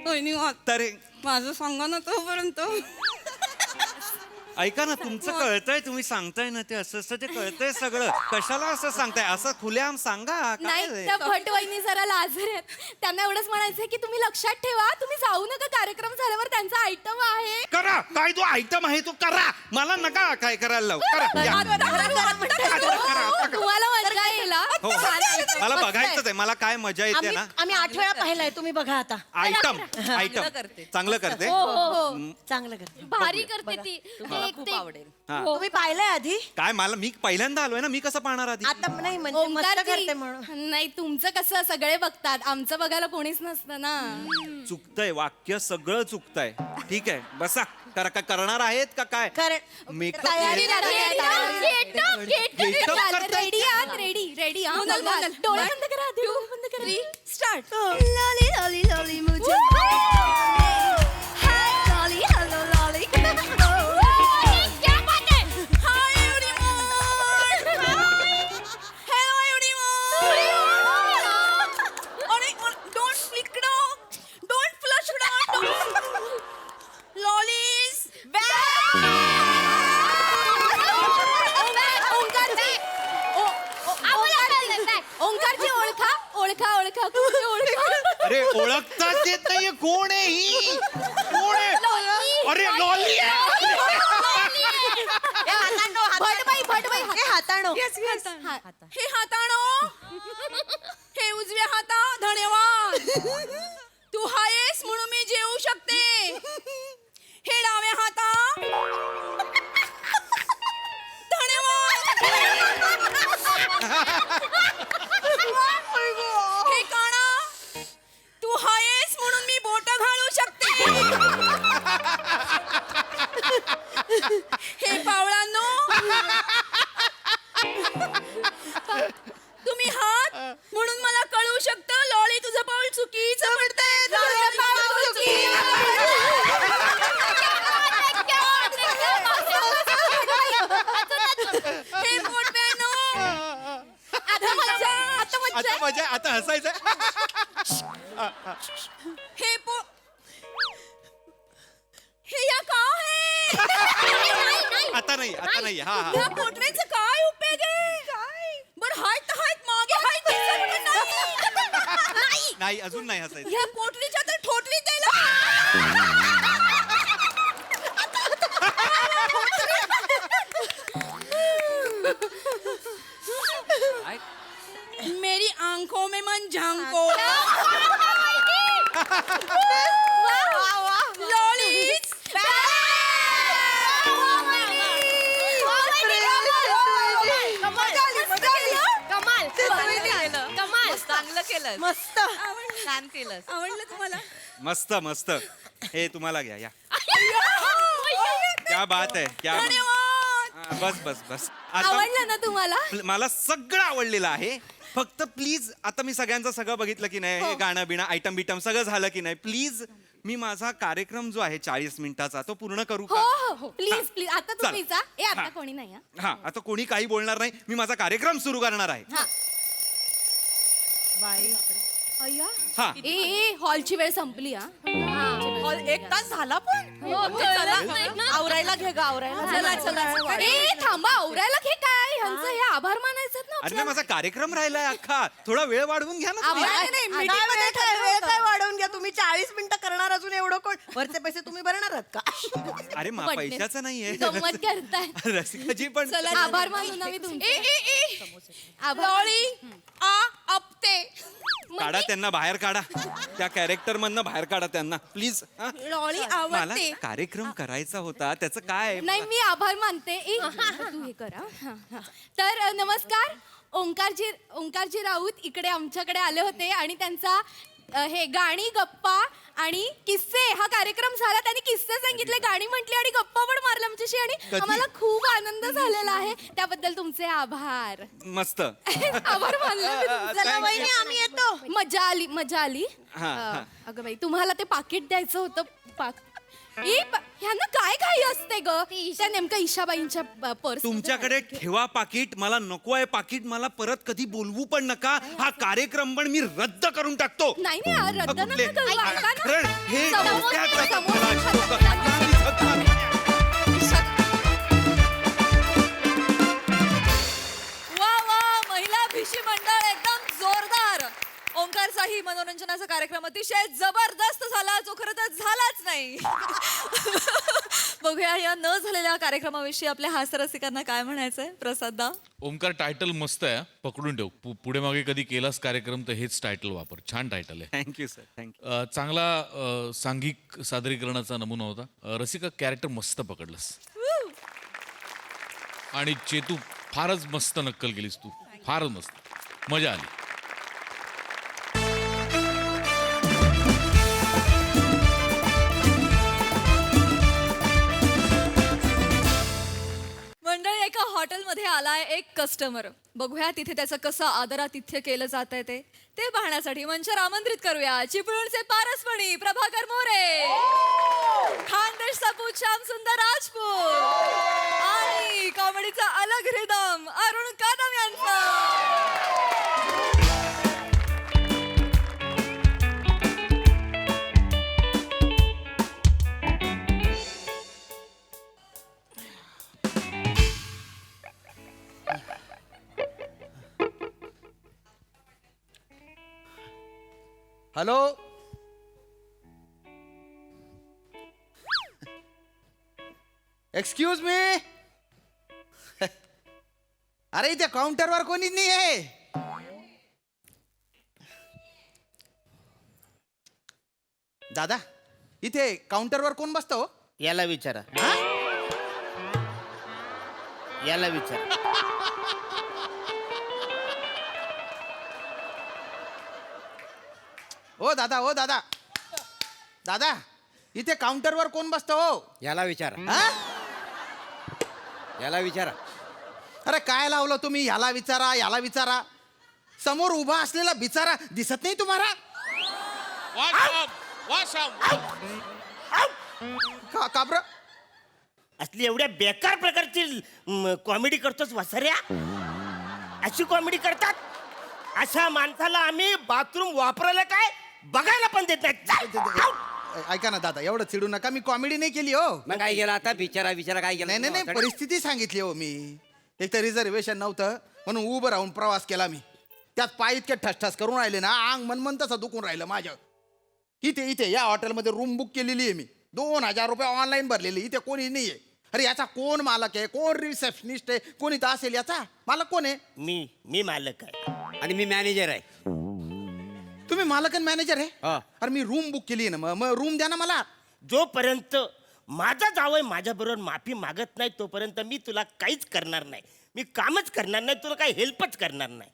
E: वहिनी
I: तर
E: माझं सांगा ना तोपर्यंत.
I: ऐका ना, तुमचं कळतंय, तुम्ही सांगताय ना ते असं असं ते कळतंय सगळं. कशाला असं सांगताय? असं खुलेआम सांगा.
H: नाही,
I: काय
H: त्या भट वहिनी जरा लाजर आहेत. त्यांना एवढंच म्हणायचंय की तुम्ही लक्षात ठेवा, तुम्ही जाऊ नका, कार्यक्रम झाल्यावर त्यांचा आयटम आहे.
I: करा काय तो आयटम आहे तो करा, मला नका काय करायला लावू. करा या.
H: तुम्हाला मजा येईल हा.
I: हो, मला बघायचंच आहे, मला काय मजा येते ना.
B: आम्ही 8 वेळा पाहिलाय, तुम्ही बघा आता.
I: आयटम चांगलं करते.
B: चांगलं करते.
H: भारी करते ती.
I: हा.
B: तुम्ही पाहिलंय आधी?
I: काय मला, मी पहिल्यांदा आलोय ना, मी कसं पाहणार आधी?
B: आता नाही म्हणजे मस्त
H: ओंकारजी,
B: करते म्हणून.
H: नाही तुमचं कसं सगळे बघतात, आमचं बघायला कोणीच नसतं ना.
I: चुकतंय वाक्य, सगळं चुकतंय. ठीक आहे बसा. करणार आहेत का काय? मेकअप
B: तयारी लागली आहे,
H: रेडी आहात? रेडी हा.
E: मोनल.
H: डोळे बंद करा आधी, डोळे बंद करा.
E: स्टार्ट.
H: लॉली लॉली लॉली मुझे हाय लॉली हॅलो लॉली क्या बात है. Hi everyone.
E: Hello everyone. अरे don't flick down, don't flush down, लॉलीज
H: ओंकारची ओळखा कुठे ओळखा.
I: अरे ओळखताच येत नाहीये, कोण आहे ही? कोण आहे? अरे लॉली आहे.
H: भटबाई
B: हे हाताळो.
E: हे हातानो, हे उजव्या हाता. धन्यवाद. तू हायस म्हणून मी जेवू शकते. हे डाव्या हाता. धन्यवाद. हे काना, तू हायस म्हणून मी बोट घालू शकते. हे पावळांनो, तुम्ही हात म्हणून मला कळू शकतं. लॉली तुझं पाऊल चुकीचं पडतंय. तुझं पाऊल हे पोटव्यानो, आता मजा.
I: आता मजा, आता हसायचं.
E: हे या का आहे?
I: आता नाही. हा हा.
E: या पोटव्याचं काय उपयोग आहे? बरं हाय मागे हाय दिसत पण नाही.
I: नाही अजून नाही हसायचं.
E: या पोटलीच्या तर ठोटली द्यायला.
B: मस्त
G: छान केलं.
E: आवडलं तुम्हाला
I: मस्त मस्त. हे तुम्हाला घ्या या. क्या बात आहे क्या बात. बस बस बस. आता
H: आवडलं ना तुम्हाला?
I: मला सगळं आवडलेलं आहे. फक्त प्लीज आता मी सगळ्यांचं सगळं बघितलं की नाही, हे गाणं बिणं आयटम बिटम सगळं झालं की नाही, प्लीज मी माझा कार्यक्रम जो आहे 40 मिनिटाचा तो पूर्ण करू
H: हो
I: का?
H: हो हो प्लीज प्लीज आता
I: चला.
H: तुम्ही जा. आता
I: हा.
H: कोणी नाही हा.
I: हा आता कोणी काही बोलणार नाही, मी माझा कार्यक्रम सुरू करणार आहे.
H: हा.
E: अय्या
I: हा
H: ए हॉलची वेळ संपली हा.
B: एक तास झाला पण आवरायला घे ग आवरायला
H: ए थांबा आवरायला घे काय ह्यांचं हे आभार मानायचं ना
I: अरे नाही, माझा कार्यक्रम राहिलाय अख्खा. थोडा वेळ वाढवून घ्या ना.
B: वेळ काय वाढवून घ्या तुम्ही. 40 मिनिटं करणार अजून एवढं कोण. वरचे पैसे तुम्ही भरणार आहात का?
I: अरे पैशाचं नाहीये.
H: गंमत करताय.
I: रसिकाजी पण
H: चला आभार मानू ना मी तुमचे. आभार.
I: काढा त्यांना बाहेर काढा. त्या कॅरेक्टर मधनं बाहेर काढा त्यांना प्लीज.
H: लॉळी
I: मला
H: आवडते.
I: कार्यक्रम करायचा होता, त्याचं काय.
H: नाही मी आभार मानते. तू हे करा. तर नमस्कार. ओंकारजी राऊत इकडे आमच्याकडे आले होते आणि त्यांचा हे गाणी गप्पा आणि किस्से हा कार्यक्रम झाला. त्यांनी किस्से सांगितले, गाणी म्हटली आणि गप्पा पण मारल्या आमच्याशी आणि आम्हाला खूप आनंद झालेला आहे. त्याबद्दल तुमचे आभार.
I: मस्त.
H: आभार मानले मी तुमचे.
B: चला वहिनी आम्ही येतो.
H: मजा आली मजा आली. अगं बाई तुम्हाला ते पाकिट द्यायचं होतं. ह्यांना काय घाई असते ग. त्या नेमकं ईशाबाईंच्या पर्स.
I: तुमच्याकडे ठेवा पाकिट. मला नको आहे पाकिट. मला परत कधी बोलवू पण नका. हा कार्यक्रम पण मी रद्द करून टाकतो.
H: नाही नाही रद्द
I: कुठले?
H: नका करू. ऐका ना.
I: कारण हे
H: समोर-
I: डोक्यात जातं
H: समोर-
I: मला.
H: समोर-
I: आता मी झकमारतो.
G: वा वा महिला भिशी मंडळ एकदम जोरदार. ओंकारचाही मनोरंजनाचा कार्यक्रम अतिशय जबरदस्त झाला, जो खरं तर झालाच नाही. बघूया या न झालेल्या कार्यक्रमाविषयी आपल्या हास्यरसिकांना काय म्हणायचंय. प्रसाददा.
F: ओमकार टायटल मस्त आहे. पकडून ठेव. पुढे मागे कधी केलास कार्यक्रम तर हेच टायटल वापर. छान टायटल आहे.
I: Thank you sir thank you.
F: चांगला सांघिक सादरीकरणाचा नमुना होता. रसिका कॅरेक्टर मस्त पकडलंस. आणि चेतू फारच मस्त नक्कल केलीस तू. फारच मस्त मजा आली.
G: मंडळी एका हॉटेलमध्ये आलाय एक कस्टमर. बघूया तिथे त्याचं कसं आदरातिथ्य केलं जात आहे ते पाहण्यासाठी मंचावर आमंत्रित करूया चिपळूणचे पारसमणी प्रभाकर मोरे, खानदेश सपूत श्याम सुंदर राजपूत आणि कॉमेडीचा अलग रिदम अरुण कदम यांचा.
D: हॅलो. Excuse me. अरे इथे काउंटरवर कोणीच नाही आहे. दादा इथे काउंटरवर कोण बसतो?
J: याला विचारा. याला विचारा.
D: ओ दादा ओ दादा दादा इथे काउंटरवर कोण बसतो हो?
J: याला विचारा.
D: हा?
J: याला विचारा.
D: अरे काय लावलं तुम्ही? याला विचारा याला विचारा. समोर उभा असलेला बिचारा दिसत नाही तुम्हाला? का बरं?
J: असली एवढ्या बेकार प्रकारची कॉमेडी करतोस वसऱ्या. अशी कॉमेडी करतात. अशा माणसाला आम्ही बाथरूम वापरायला काय बघायला पण देत नाही.
D: ऐका ना दादा एवढं चिडू नका. मी कॉमेडी नाही केली हो.
J: मग काय केलं आता? विचारा काय केलं?
D: नाही नाही परिस्थिती सांगितली हो मी. एक तर रिझर्वेशन नव्हतं म्हणून उभं राहून प्रवास केला मी. त्यात पाय इतके ठसठस करून राहिले ना अंग मन तसं दुखून राहिलं माझ्या. इथे या हॉटेलमध्ये रूम बुक केलेली आहे मी. 2000 रुपये ऑनलाईन भरलेले. इथे कोणी नाहीये. अरे याचा कोण मालक आहे? कोण रिसेप्शनिस्ट आहे? कोणी तर असेल. याचा मालक कोण आहे?
J: मी मालक आहे आणि मी मॅनेजर आहे.
D: तुम्ही मालक आणि मॅनेजर आहे
J: हा.
D: अरे मी रूम बुक केली आहे ना मग रूम द्या ना मला.
J: जोपर्यंत माझा जावई माझ्याबरोबर माफी मागत नाही तोपर्यंत मी तुला काहीच करणार नाही. मी कामच करणार नाही, तुला काही हेल्पच करणार नाही.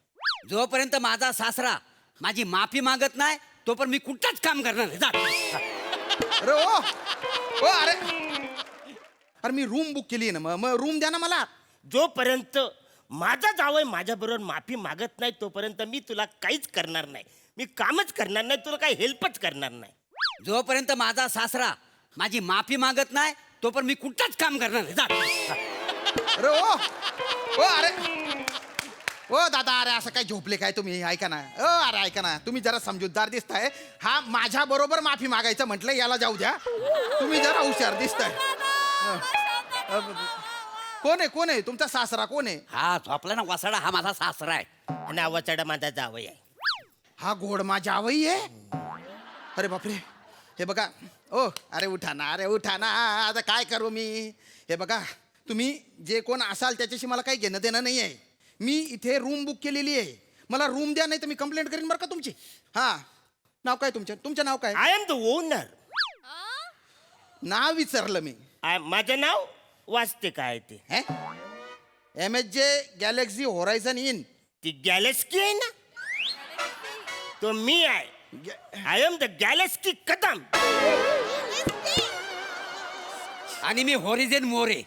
K: जोपर्यंत माझा सासरा माझी माफी मागत नाही तोपर्यंत मी कुठलंच काम करणार नाही. जा.
D: अरे ओ अरे मी रूम बुक केली आहे ना मग रूम द्या ना मला.
J: जोपर्यंत माझा जावई माझ्याबरोबर माफी मागत नाही तोपर्यंत मी तुला काहीच करणार नाही. मी कामच करणार नाही, तुला काही हेल्पच करणार नाही.
K: जोपर्यंत माझा सासरा माझी माफी मागत नाही तोपर्यंत मी कुठलंच काम करणार नाही. जा.
D: अरे ओ दादा अरे असं काय झोपले काय तुम्ही? ऐका ना अरे ऐका ना, तुम्ही जरा समजूतदार दिसताय. हा माझ्या बरोबर माफी मागायचं म्हटलं, याला जाऊ द्या. तुम्ही जरा हुशार दिसताय. कोण आहे तुमचा सासरा? कोण आहे?
K: हा झोपला ना वासाडा, हा माझा सासरा आहे.
J: आणि आवाचाडा माझा जावई आहे.
D: हा गोड माझ्या आवई आहे. अरे बापरे, हे बघा. अरे उठा ना आता काय करू मी? हे बघा, तुम्ही जे कोण असाल त्याच्याशी मला काही घेणं देणं नाही आहे. मी इथे रूम बुक केलेली आहे. मला रूम द्या, नाही तर मी कंप्लेंट करीन बरं का तुमची. हा, नाव काय तुमचं नाव काय?
J: I am the owner.
D: नाव विचारलं मी.
J: माझं नाव वाचते काय ते?
D: MSJ गॅलेक्सी होरायझन इन.
J: ती गॅलेक्सी आहे ना, तो मी आहे. I am the galaxy Kadam.
K: आणि मी horizon More.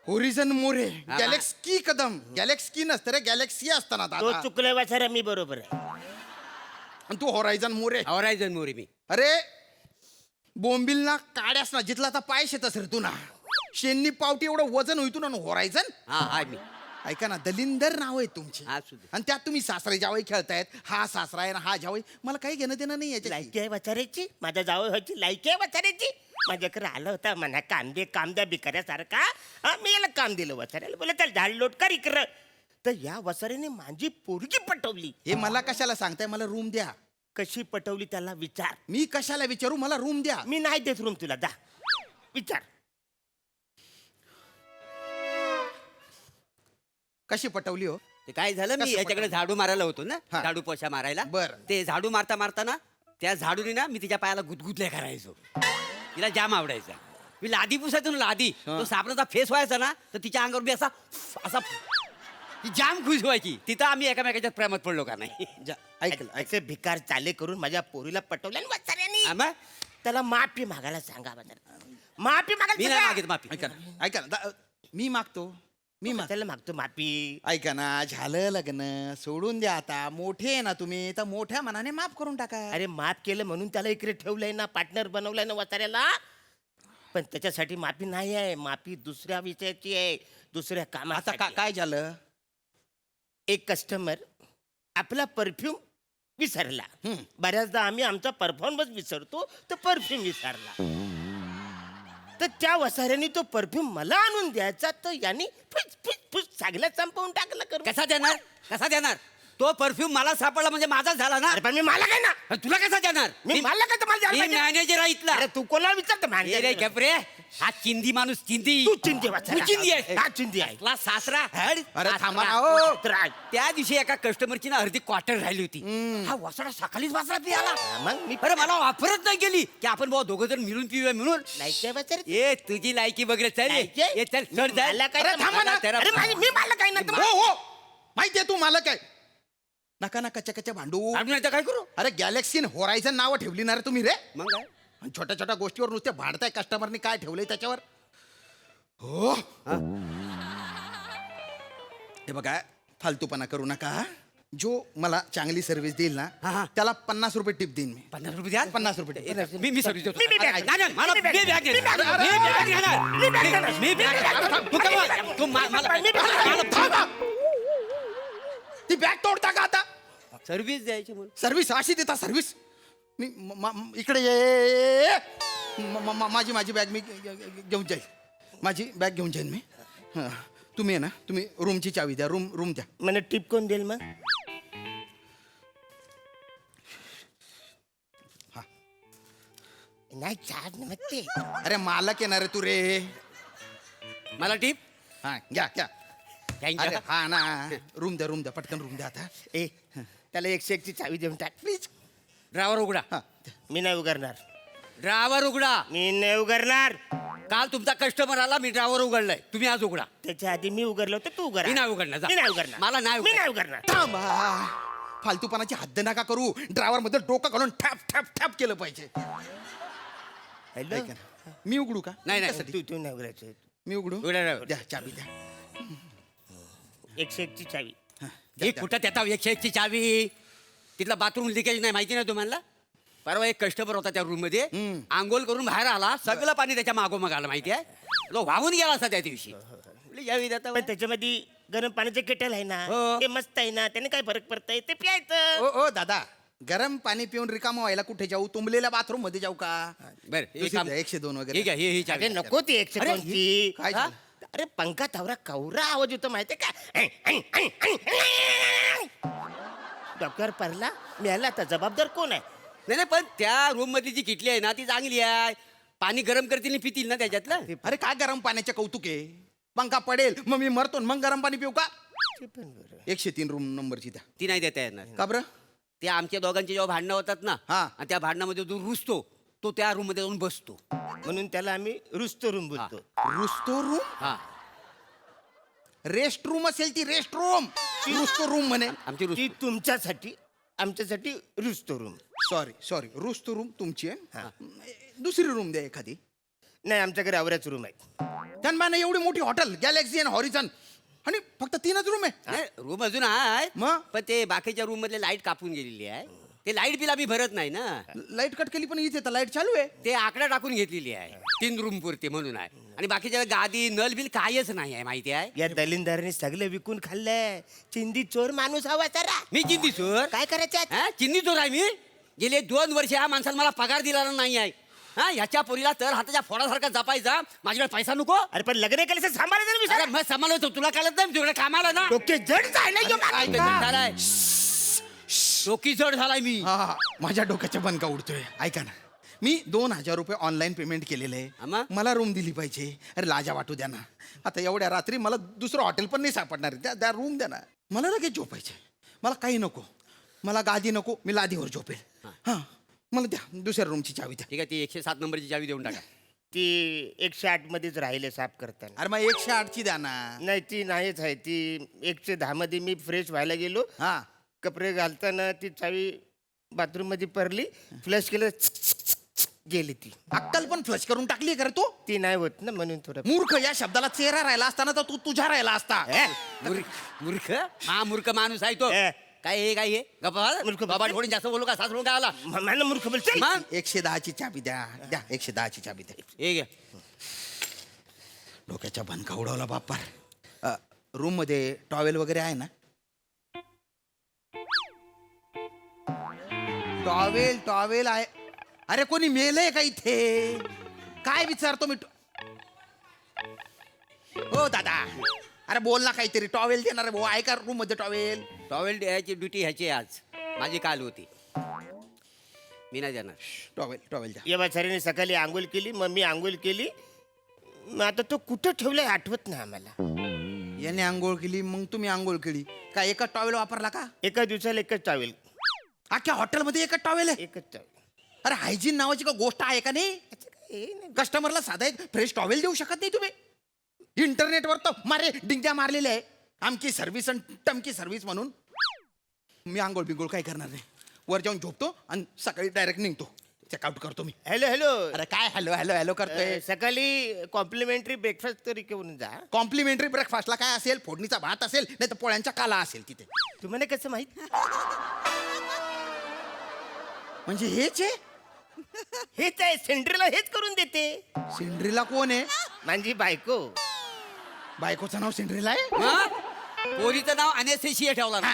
D: Horizon More. Galaxy Kadam. Galaxy नसतं रे, गॅलेक्सी असताना
J: तो
D: दादा.
J: चुकले वाचारा, मी बरोबर आहे.
D: आणि तू होरायझन मोरे.
K: होरायझन मोरे मी.
D: अरे बोंबिल ना काड्यास ना, जिथला आता पाय शेतस रे तू ना. शेन्नी पावटी एवढं वजन होईतून ना होरायझन.
K: हा मी.
D: ऐका ना, दलिंदर नाव आहे तुमची.
K: हा, सुद्धा.
D: आणि त्यात तुम्ही सासरे जावई खेळतायत. हा सासरा आहे ना हा जावई. मला काही घेणं देणं नाही याच्याशी.
J: लायकी आहे वाचाऱ्याची, माझ्या जावं व्हायची लायकी आहे वाचाऱ्याची. माझ्याकडे आला होता म्हणा काम द्या भिकाऱ्यासारखा. मी याला काम दिलं वसाऱ्याला. बोला त्याला झाड लोट कर इकडं. तर या वसाऱ्याने माझी पोरगी पटवली.
D: हे मला कशाला सांगताय? मला रूम द्या.
J: कशी पटवली त्याला विचार.
D: मी कशाला विचारू? मला रूम द्या.
J: मी नाही देत रूम तुला, जा विचार.
D: कशी पटवली हो?
K: ते काय झालं, मी
D: कसं
K: याच्याकडे झाडू मारायला होतो ना,
D: हा.
K: झाडू पोछा मारायला.
D: बरं.
K: ते झाडू मारता ना त्या झाडूने ना मी तिच्या पायाला गुदगुदल्या करायचो. तिला जाम आवडायचा. मी लादी पुसायचो ना, लादी. तो साबणाचा फेस व्हायचा ना, तर तिच्या अंगावर मी असा ती जाम खुश व्हायची. तिथं आम्ही एकामेकाच्या प्रेमात पडलो का नाही.
J: ऐकसे भिकार चाले करून माझ्या पोरीला पटवल्या ना वसाऱ्याने.
K: आम्हा?
J: त्याला माफी मागायला सांगा. माफी
K: मी नाही
J: मागायला
K: मागित माफी.
D: ऐका ना, मी मागतो.
J: त्याला मागतो माफी.
D: ऐका ना, झालं लग्न, सोडून द्या आता. मोठे आहे ना तुम्ही, तर मोठ्या मनाने माफ करून टाका.
J: अरे माफ केलं म्हणून त्याला इकडे ठेवलंय ना, पार्टनर बनवलंय ना वसाऱ्याला. पण त्याच्यासाठी माफी नाही आहे. माफी दुसऱ्या विषयाची आहे, दुसऱ्या
D: आता
J: कामाचा.
D: काय झालं?
J: एक कस्टमर आपला परफ्यूम विसरला. बऱ्याचदा आम्ही आमचा परफॉर्मन्स विसरतो, तर परफ्यूम विसरला. तर त्या वसाऱ्याने तो परफ्यूम मला आणून द्यायचा, तर यांनी फुस फुस फुस चांगला संपवून टाकला. करून
K: कसा देणार? तो परफ्यूम मला सापडला म्हणजे माझा झाला ना.
J: अरे पण मी मालक आहे ना.
K: अरे तुला कसा देणार?
J: मी मालक आहे तर मला द्यायला
K: मी
J: पाहिजे.
K: मॅनेजर आहे इथला.
J: अरे तू कोणाला विचारतो
K: ए रे गपरे, हा चिंदी माणूस. चिंदी.
J: तू चिंदी वाचायला.
K: तू चिंदी आहे.
J: हा चिंदी आहे.
K: ला सासरा हड.
D: अरे थांबा ना,
K: सासरा.
D: हो.
J: तर आहे.
K: त्या दिवशी एका कस्टमरची ना अर्धी क्वार्टर राहिली होती. हा वसाडा सकाळीच वाचला पियाला.
J: मग मी
K: अरे मला वापरत नाही गेली की आपण भाऊ दोघं जण मिळून पिऊया म्हणून.
J: लायकी आहे वसाऱ्याची.
K: ए तुझी लायकी वगैरे चल.
J: लायकी आहे?
K: ये चल चढ जा.
J: मालक आहे
D: अरे
J: ना,
D: थांबा ना.
J: मालक. अरे मी मालक आहे ना. तर
D: हो माहितीये तू मालक आहे. नका ना कच्च्या भांडू.
K: अजून आता काय करू?
D: अरे गॅलेक्सी होरायझन नावं ठेवली ना रे तुम्ही रे.
K: मग काय?
D: आणि छोट्या छोट्या गोष्टीवर नुसते भांडताय. कस्टमरनी काय ठेवलंय त्याच्यावर? हो, हे बघा, फालतूपणा करू नका. जो मला चांगली सर्व्हिस देईल ना, त्याला 50 रुपये टिप देईन मी.
K: 50 रुपये द्या.
D: 50 रुपये.
K: मी सर्विस देतो.
J: मी बॅग
K: नाही, नाही, मला
J: मी
K: मी
J: बॅग
K: बॅग
J: मी
K: घेणार.
J: बॅग
K: मी बॅग घेणार.
J: मी बॅग घेणार.
K: मी बॅग घेणार. तू कमा. तू मला
D: ती बॅग तोडता का आता?
K: सर्व्हिस द्यायची म्हणून.
D: सर्व्हिस अशी देता सर्व्हिस? मी इकडे ये. माझी बॅग मी घेऊन जाईल. माझी बॅग घेऊन जाईन मी. हां, तुम्ही आहे ना, तुम्ही रूमची चावी द्या. रूम द्या.
J: मला टिप कोण देईल मग? नाही चार नमस्ते.
D: अरे मालक येणार रे तू रे.
K: मला टिप.
D: हा घ्या.
K: थँक्यू.
D: अरे हा ना, रूम द्या पटकन रूम द्या आता.
J: ए त्याला 101 ची चावी देऊन टाक प्लीज.
K: ड्रायव्हर उघडा.
J: मी नाही उघडणार.
K: ड्रायव्हर उघडा.
J: मी नाही उघडणार.
K: काल तुमचा कस्टमर आला, मी ड्रायव्हर उघडलाय, तुम्ही आज उघडा.
J: त्याच्या आधी मी उघडलो होतं, तू उघड.
K: मी नाही उघडणार, जा.
J: मी नाही उघडणार.
K: मला नाही
J: मी नाही
K: उघडणार.
J: उघडणार.
D: थांबा, फालतूपणाची हद्द नका करू. ड्रायव्हर मध्ये डोकं घालून ठॅप ठॅप ठॅप केलं पाहिजे.
J: हॅलो.
D: ऐका ना, मी उघडू का?
K: नाही, नाही.
D: कशासाठी?
J: तू नाही उघडायचं.
D: मी उघडू?
K: उघडा ड्रायव्हर.
D: द्या चाबी द्या.
J: 101 ची चावी.
K: ही कुठं त्याचा 101 ची चावी? तिथला बाथरूम लिकेज नाही माहिती नाही तुम्हाला? परवा एक कस्टमर होता त्या रूम मध्ये, आंघोळ करून बाहेर आला, सगळं पाणी त्याच्या मागोमाग आलं माहिती आहे. तो वाहून गेला असा त्या दिवशी. यावी जाता
J: पण त्याच्यामध्ये गरम पाण्याचे केटल आहे ना,
K: हो.
J: ते मस्त आहे ना, त्याने काय फरक पडतंय ते प्यायचं.
D: ओ ओ दादा, गरम पाणी पिऊन रिकामं व्हायला कुठे जाऊ? तुंबलेल्या बाथरूम मध्ये जाऊ का?
K: बरं, हे
D: दुसरी
K: काम-
D: द्या, 102 वगैरे.
K: ठीक आहे, ही चावी.
J: अरे नको ती 102 ची.
D: काय
J: हा?
D: झालं?
J: अरे पंखा थावरा कवरा आवाज येतो माहितीये का? डॉक्टर परला मिळाला, आता जबाबदार कोण आहे?
K: नाही नाही, पण त्या रूम मधली जी किटली आहे ना ती चांगली आहे. पाणी गरम करतील आणि पितील ना त्याच्यातलं.
D: अरे काय गरम पाण्याचे कौतुक आहे? पंखा पडेल मग मी मरतो, मग गरम पाणी पिऊ का? 103 रूम नंबरची द्या.
K: ती नाही देता येणार.
D: का बरं?
K: ते आमच्या दोघांची जेव्हा भांडणं होतात ना,
D: हा.
K: आणि त्या भांडणामध्ये जो रुसतो तो त्या रूम मध्ये जाऊन बसतो.
J: म्हणून त्याला आम्ही रुस्तो रूम बोलतो.
D: रुस्तो रूम?
K: हा,
D: रेस्ट रूम असेल ती रेस्ट रूम. रुस्तो रूम म्हणे.
K: आमची
J: ती तुमच्यासाठी, आमच्यासाठी रुस्तो रूम.
D: सॉरी सॉरी, रुस्तो रूम तुमची आहे. दुसरी रूम द्या एखादी.
J: नाही, आमच्याकडे आवऱ्याच रूम आहे.
D: त्यांना एवढी मोठी हॉटेल, गॅलेक्सी आणि हॉरिझन, आणि फक्त 3च रूम आहे.
K: रूम अजून आहे,
D: मग?
K: पण ते बाकीच्या रूम मधले लाईट कापून गेलेली आहे. ते लाईट बिल आम्ही भरत नाही ना.
D: लाईट कट केली पण इथे तर लाईट चालू आहे.
K: ते आकडा टाकून घेतलेली आहे 3 रूम पुरते म्हणून आहे. आणि बाकीच्या गादी नल बिल काहीच नाही आहे माहिती आहे.
J: या दलिंदाराने सगळं विकून खाल्लंय. चिंदी चोर माणूस हवा जरा.
K: मी चिंती चोर?
J: काय करायचं आता?
K: हा, चिंदी चोर आहे मी? गेले 2 वर्ष ह्या माणसाला मला पगार दिला नाही आहे. हा, ह्याच्या पोरीला तर हाताच्या फोडासारखा जपायचा, माझ्याकडे पैसा नको.
J: अरे पण लग्न केलं सांभाळायचं
K: अरे मग सांभाळतो, तुला कळत नाही? तुझ्याकडे कामाला ना.
J: डोके जड झाले
K: झालाय, डोकी जड झालाय मी.
D: हा हा, माझ्या डोक्याच्या बनका उडतोय. ऐका ना, मी 2000 रुपये ऑनलाईन पेमेंट केलेलं
K: हा
D: आहे.
K: मग?
D: मला रूम दिली पाहिजे. अरे लाजा वाटू द्या ना. आता एवढ्या रात्री मला दुसरं हॉटेल पण नाही सापडणार. त्या रूम द्या ना. मला लगेच झोपायचे. मला काही नको, मला गादी नको, मी लादीवर झोपेल. हा, मला द्या दुसऱ्या रूमची चावी द्या.
K: ठीक आहे, ती 107 नंबरची चावी देऊन टाका.
J: ती 108 मध्येच राहिले साफ करताना.
D: अरे मग 108 ची द्या ना.
J: नाही, ती नाहीच आहे. ती 110 मध्ये मी फ्रेश व्हायला गेलो,
D: हा,
J: कपडे घालताना ती चावी बाथरूम मध्ये पडली, फ्लश केलं, गेली ती.
D: अक्कल पण फ्लश करून टाकली का रे तू?
J: ती नाही होत ना, म्हणून थोडं.
D: मूर्ख, या शब्दाला चेहरा राहिला असताना तर तू तुझ्या राहिला असता.
K: मूर्ख मूर्ख माणूस आहे तो.
J: ए.
K: काय हे काय हे
J: मूर्ख
K: बाबा थोडी जास्त बोलू का? सासरून काय आला
J: मला मूर्ख बोलते.
K: मग
D: 110 ची चाबी द्या. द्या 110 ची चाबी द्या.
K: हे घ्या.
D: डोक्याच्या बनका उडवला बाप्पा. रूम मध्ये टॉवेल वगैरे आहे ना? टॉवेल टॉवेल आहे. अरे कोणी मेलंय का इथे? काय विचारतो मी? हो दादा, अरे बोल ना काहीतरी. टॉवेल देणार आहे भाऊ, आहे का रूम मध्ये टॉवेल?
K: टॉवेल द्यायची ड्युटी ह्याची आज. माझी काल होती, मी नाही देणार.
D: टॉवेल टॉवेल द्या.
J: या बाचारीने सकाळी आंघोळ केली, मग मी आंघोळ केली. मग आता तो कुठं ठेवलाय आठवत नाही आम्हाला.
D: याने आंघोळ केली, मग तुम्ही आंघोळ केली. काय एकच टॉवेल वापरला का?
J: एका दिवसाला एकच टॉवेल.
D: अख्ख्या हॉटेलमध्ये एकच टॉवेल आहे?
J: एकच टॉवेल.
D: अरे हायजीन नावाची का गोष्ट आहे का नाही? कस्टमरला साधा एक फ्रेश टॉवेल देऊ शकत नाही तुम्ही? इंटरनेटवर तर मारे डिंग्या मारलेले आहे, आमची सर्व्हिस आणि टमकी सर्व्हिस म्हणून. मी आंघोळ बिंगोळ काय करणार नाही. वर जाऊन झोपतो आणि सकाळी डायरेक्ट निघतो. चेकआउट करतो मी.
J: Hello hello.
D: अरे काय हॅलो हॅलो हॅलो करतोय?
J: सकाळी कॉम्प्लिमेंटरी ब्रेकफास्ट तरी घेऊन जा.
D: कॉम्प्लिमेंटरी ब्रेकफास्टला काय असेल? फोडणीचा भात असेल, नाही तर पोळ्यांच्या काला असेल तिथे.
J: तुम्हाला कसं माहित?
D: म्हणजे हेच आहे?
J: हेच आहे, सेंट्रीला हेच करून देते.
D: सिंड्रीला कोण आहे?
J: माझी बायको.
D: बायकोचं नाव सिंड्रीला आहे?
K: हा? पोरीचं नाव अनेस्थेशिया ठेवला ना.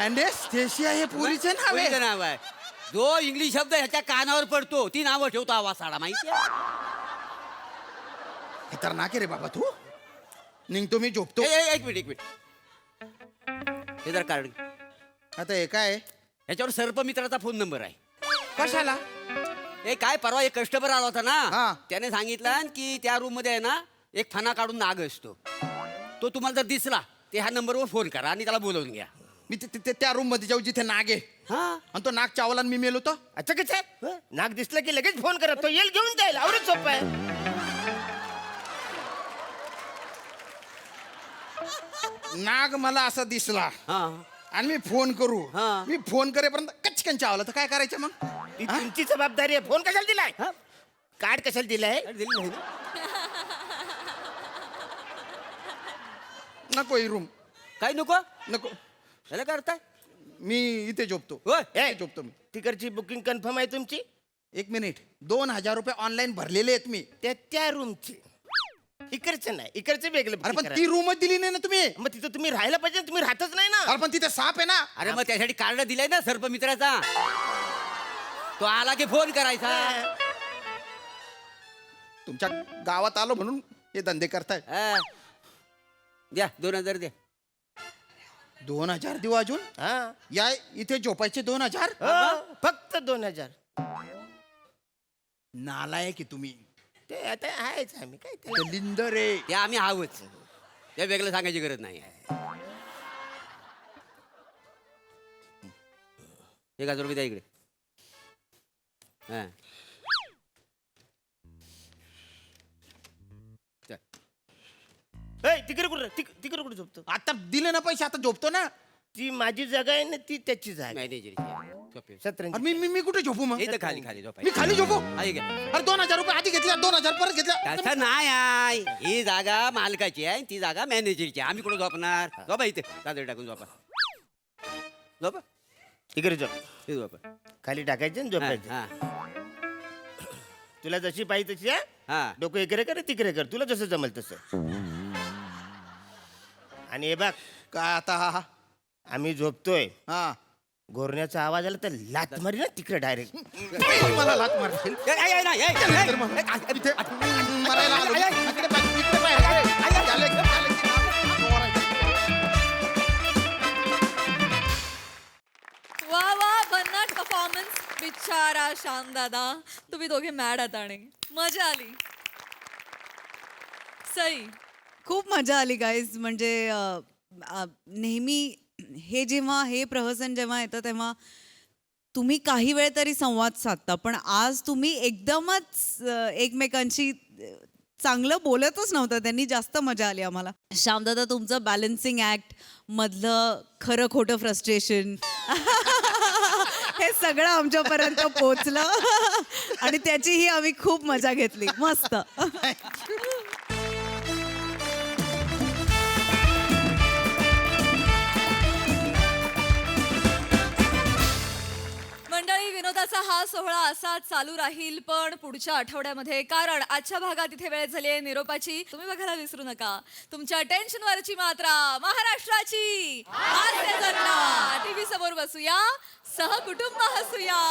D: अँडेस्थेशिया हे पुरीचं नाव
K: पोरीचं
D: आहे?
K: नाव आहे. जो इंग्लिश शब्द ह्याच्या कानावर पडतो ती नावं ठेवतो आवाज साडा माहिती आहे?
D: खतरनाक आहे रे बाबा तू. निघतो मी, झोपतो.
K: एक मिनिट हे जर कार्ड.
D: आता हे काय आहे?
K: ह्याच्यावर सर्पमित्राचा फोन नंबर आहे.
D: कशाला?
K: हे काय, परवा एक कस्टमर आला होता
D: हा.
K: ना, त्याने सांगितलं की त्या रूम मध्ये आहे ना एक फणा काढून नाग असतो. तो तुम्हाला जर दिसला ते ह्या नंबरवर फोन करा आणि त्याला बोलवून घ्या.
D: मी त्या रूम मध्ये जाऊ जिथे नाग आहे
J: हा
D: आणि तो नाग चावला आणि मी मेलो तो
J: अच्छा कसं आहे नाक दिसलं की लगेच फोन करत तो येईल घेऊन जाईल आवडत सोपं आहे
D: नाग मला असा दिसला
K: हा
D: आणि मी फोन करू
K: हा.
D: मी फोन करेपर्यंत कचकन चावला तर काय करायचं मग
J: ती तुमची जबाबदारी आहे फोन कशाला दिलाय कार्ड कशाला दिलाय
K: दिली नाही ना.
D: नको ही रूम
K: काय नको
D: नको
K: त्याला करताय
D: मी इथे झोपतो
K: होय
D: इथे झोपतो मी
J: तिकडची बुकिंग कन्फर्म आहे तुमची
D: 1 मिनिट 2000 रुपये ऑनलाईन भरलेले आहेत मी
J: त्या रूमची इकडचं नाही इकडचं वेगळं
D: अरे
J: booking
D: पण
J: करा.
D: ती रूमच दिली नाही ना तुम्ही
J: मग तिथं तुम्ही राहायला पाहिजे ना, तुम्ही राहतच नाही ना
D: अरे पण तिथे साप आहे ना
K: अरे मग त्यासाठी कार्ड दिलाय ना सर्पमित्राचा तो आला की फोन करायचा
D: तुमच्या गावात आलो म्हणून हे धंदे करताय
K: हा. द्या 2000 द्या
D: 2000 देऊ अजून
J: हा
D: या इथे झोपायचे 2000
J: हो, फक्त 2000
D: नालाय की तुम्ही
J: ते आता आहेच आम्ही काय त्याला
D: दलिंदर रे
K: ते आम्ही आहोत ते वेगळं सांगायची गरज नाही 1000 रुपये द्या इकडे हा
J: ए, तिकडे कुठं तिकडे कुठे झोपतो
D: आता दिले ना पैसे आता झोपतो ना
J: ती माझी जागा आहे ना ती त्याची जागा आहे.
K: मॅनेजरची
J: सतरंजी
D: अरे मी कुठे झोपू मग
K: इथं खाली खाली झोपाय
D: मी खाली झोपू
K: आहे का?
D: अरे 2000 रुपये आधी घेतल्या 2000 परत घेतल्या
K: तसं नाही आहे ही जागा मालकाची आहे ती जागा मॅनेजरची आहे आम्ही कुठं झोपणार झोपा इथे चादर टाकून झोपा झोपा
J: तिकडे झोप
K: हे झोपा
J: खाली टाकायचं आणि झोपायचं
K: हा
J: तुला जशी पाहिजे तशी हा?
K: हा
J: डोकं इकडे कर तिकडे कर तुला जसं जमल तसं आणि हे बघ
D: काय आता
J: आम्ही झोपतोय
D: हा
J: घोरण्याचा आवाज आला तर लात मारी ना तिकडे डायरेक्ट
D: मला लात मारतील
K: ए, ए, ए, नाही, ए, ए,
D: तर मग इथे मरायला आलो मी. इकडे बाहेर, इकडे बाहेर. आले, आले, आले.
L: वा वा भन्नाट परफॉर्मन्स बिचारा श्याम दादा तुम्ही दोघे मॅड आहात आणि मजा आली सई
G: खूप मजा आली गाईज म्हणजे नेहमी हे प्रहसन जेव्हा येतं तेव्हा तुम्ही काही वेळ तरी संवाद साधता पण आज तुम्ही एकदमच एकमेकांशी चांगलं बोलतच नव्हतं त्यांनी जास्त मजा आली आम्हाला श्यामदादा तुमचं बॅलन्सिंग ॲक्ट मधलं खरं खोटं फ्रस्ट्रेशन हे सगळं आमच्यापर्यंत पोचलं आणि त्याचीही आम्ही खूप मजा घेतली मस्त
L: मंडळी विनोदाचा हा सोहळा असा चालू राहील पण पुढच्या आठवड्यामध्ये कारण आजच्या भागात इथे वेळ झाली आहे निरोपाची तुम्ही बघायला विसरू नका तुमच्या टेन्शनवरची मात्रा महाराष्ट्राची टीव्ही समोर बसूया सहकुटुंब हसूया